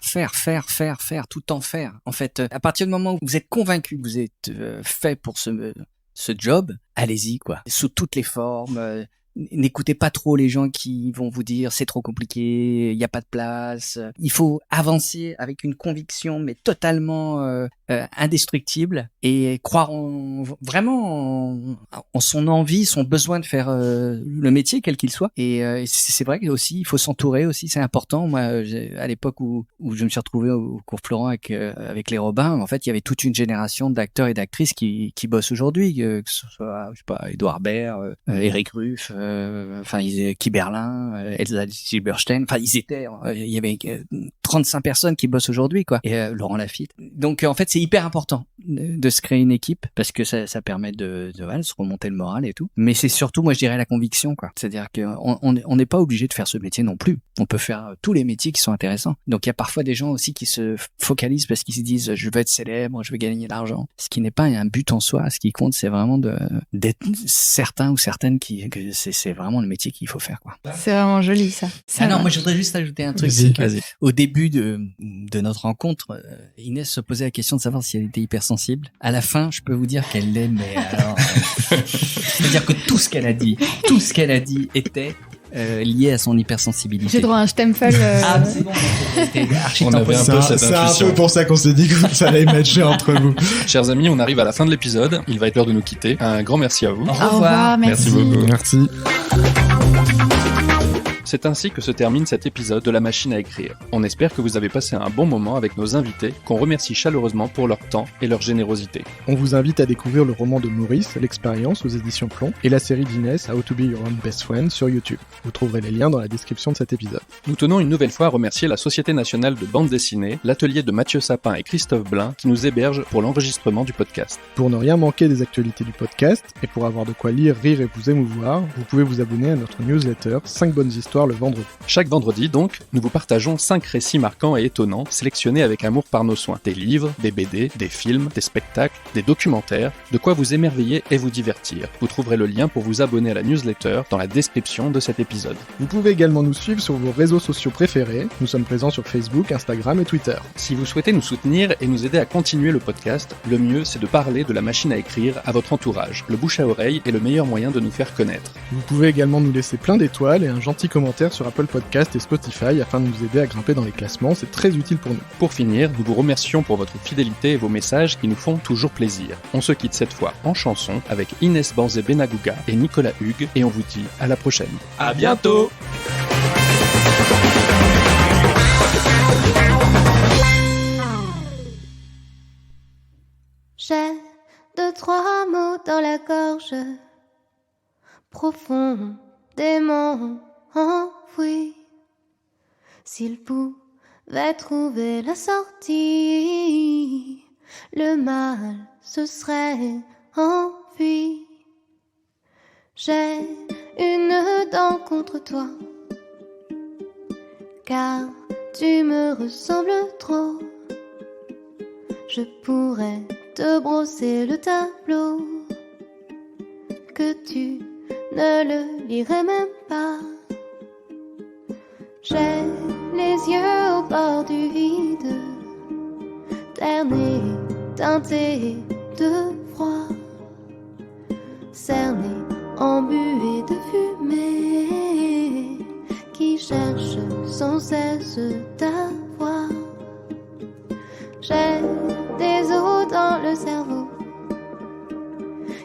tout en faire. En fait, à partir du moment où vous êtes convaincu que vous êtes fait pour ce job, allez-y, quoi. Sous toutes les formes. N'écoutez pas trop les gens qui vont vous dire c'est trop compliqué, il n'y a pas de place. Il faut avancer avec une conviction mais totalement indestructible et croire vraiment en son envie, son besoin de faire le métier quel qu'il soit. Et c'est vrai que aussi il faut s'entourer aussi, c'est important. Moi, à l'époque où je me suis retrouvé au cours Florent avec les Robins, en fait il y avait toute une génération d'acteurs et d'actrices qui bossent aujourd'hui, que ce soit je sais pas Édouard Baird, Éric Ruff, Kiberlin, Elsa Silberstein, il y avait 35 personnes qui bossent aujourd'hui, quoi. Et Laurent Lafitte. Donc en fait c'est hyper important de se créer une équipe parce que ça permet de se remonter le moral et tout. Mais c'est surtout, moi je dirais, la conviction, quoi. C'est-à-dire qu'on n'est pas obligé de faire ce métier non plus. On peut faire tous les métiers qui sont intéressants. Donc il y a parfois des gens aussi qui se focalisent parce qu'ils se disent je veux être célèbre, je veux gagner de l'argent. Ce qui n'est pas un but en soi. Ce qui compte, c'est vraiment d'être certain ou certaine que c'est vraiment le métier qu'il faut faire, quoi. C'est vraiment joli, ça. Non, moi je voudrais juste ajouter un truc. Vas-y. Au début de notre rencontre, Inès se posait la question de savoir si elle était hypersensible. À la fin, je peux vous dire qu'elle l'est, mais alors, c'est-à-dire que tout ce qu'elle a dit était lié à son hypersensibilité. J'ai droit à un Stempel. C'est bon. On avait un peu cette C'est un intuition. peu pour ça qu'on s'est dit que ça allait matcher entre vous. Chers amis, on arrive à la fin de l'épisode. Il va être l'heure de nous quitter. Un grand merci à vous. Au Au revoir, merci. beaucoup. Merci. C'est ainsi que se termine cet épisode de La Machine à écrire. On espère que vous avez passé un bon moment avec nos invités, qu'on remercie chaleureusement pour leur temps et leur générosité. On vous invite à découvrir le roman de Maurice, L'expérience, aux éditions Plomb, et la série d'Inès, How to be your own best friend, sur YouTube. Vous trouverez les liens dans la description de cet épisode. Nous tenons une nouvelle fois à remercier la Société nationale de bande dessinée, l'atelier de Mathieu Sapin et Christophe Blin qui nous hébergent pour l'enregistrement du podcast. Pour ne rien manquer des actualités du podcast, et pour avoir de quoi lire, rire et vous émouvoir, vous pouvez vous abonner à notre newsletter 5 bonnes histoires le vendredi. Chaque vendredi, donc, nous vous partageons 5 récits marquants et étonnants, sélectionnés avec amour par nos soins. Des livres, des BD, des films, des spectacles, des documentaires, de quoi vous émerveiller et vous divertir. Vous trouverez le lien pour vous abonner à la newsletter dans la description de cet épisode. Vous pouvez également nous suivre sur vos réseaux sociaux préférés. Nous sommes présents sur Facebook, Instagram et Twitter. Si vous souhaitez nous soutenir et nous aider à continuer le podcast, le mieux c'est de parler de La Machine à écrire à votre entourage. Le bouche à oreille est le meilleur moyen de nous faire connaître. Vous pouvez également nous laisser plein d'étoiles et un gentil commentaire commentaires sur Apple Podcast et Spotify afin de nous aider à grimper dans les classements, c'est très utile pour nous. Pour finir, nous vous remercions pour votre fidélité et vos messages qui nous font toujours plaisir. On se quitte cette fois en chanson avec Inès Banzé-Benagouga et Nicolas Hugues et on vous dit à la prochaine. À bientôt! J'ai 2-3 mots dans la gorge, profondément enfouis. S'ils pouvaient trouver la sortie, le mal se serait enfui. J'ai une dent contre toi, car tu me ressembles trop. Je pourrais te brosser le tableau, que tu ne le lirais même pas. J'ai les yeux au bord du vide, ternés, teintés de froid, cernés, embués de fumée, qui cherchent sans cesse ta voix. J'ai des os dans le cerveau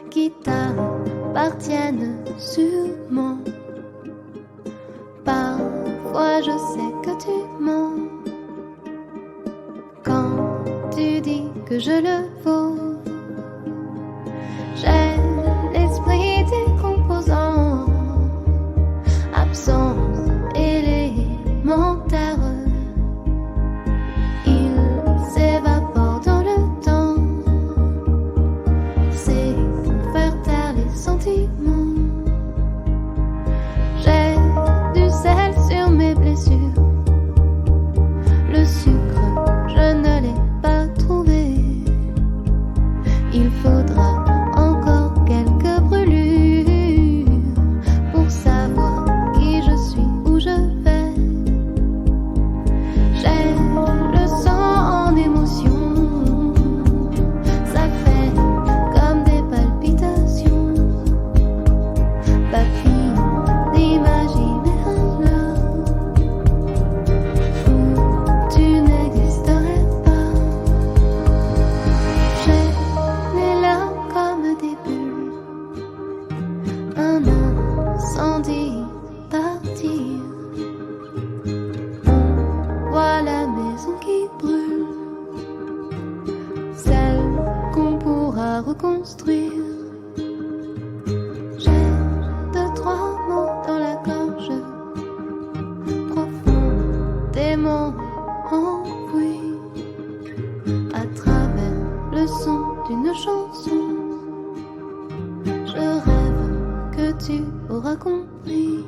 qui t'appartiennent sûrement. Parfois je sais que tu mens quand tu dis que je le vaux. J'ai l'esprit décomposant, absent, élémentaire. Il s'évapore dans le temps, c'est pour faire taire les sentiments. J'ai du sel sur mes blessures, le sucre je ne l'ai pas trouvé. Il faudra encore quelques brûlures pour savoir qui je suis, où je vais. J'ai le sang en émotion, ça fait comme des palpitations. Pas fini d'imaginer un love où tu n'existerais pas. J'ai les larmes comme des bulles, un incendie partir. On voit la maison qui brûle, celle qu'on pourra reconstruire. J'ai 2-3 mots dans la gorge, profondément enfouis, à travers le son d'une chanson. Je rêve que tu auras compris.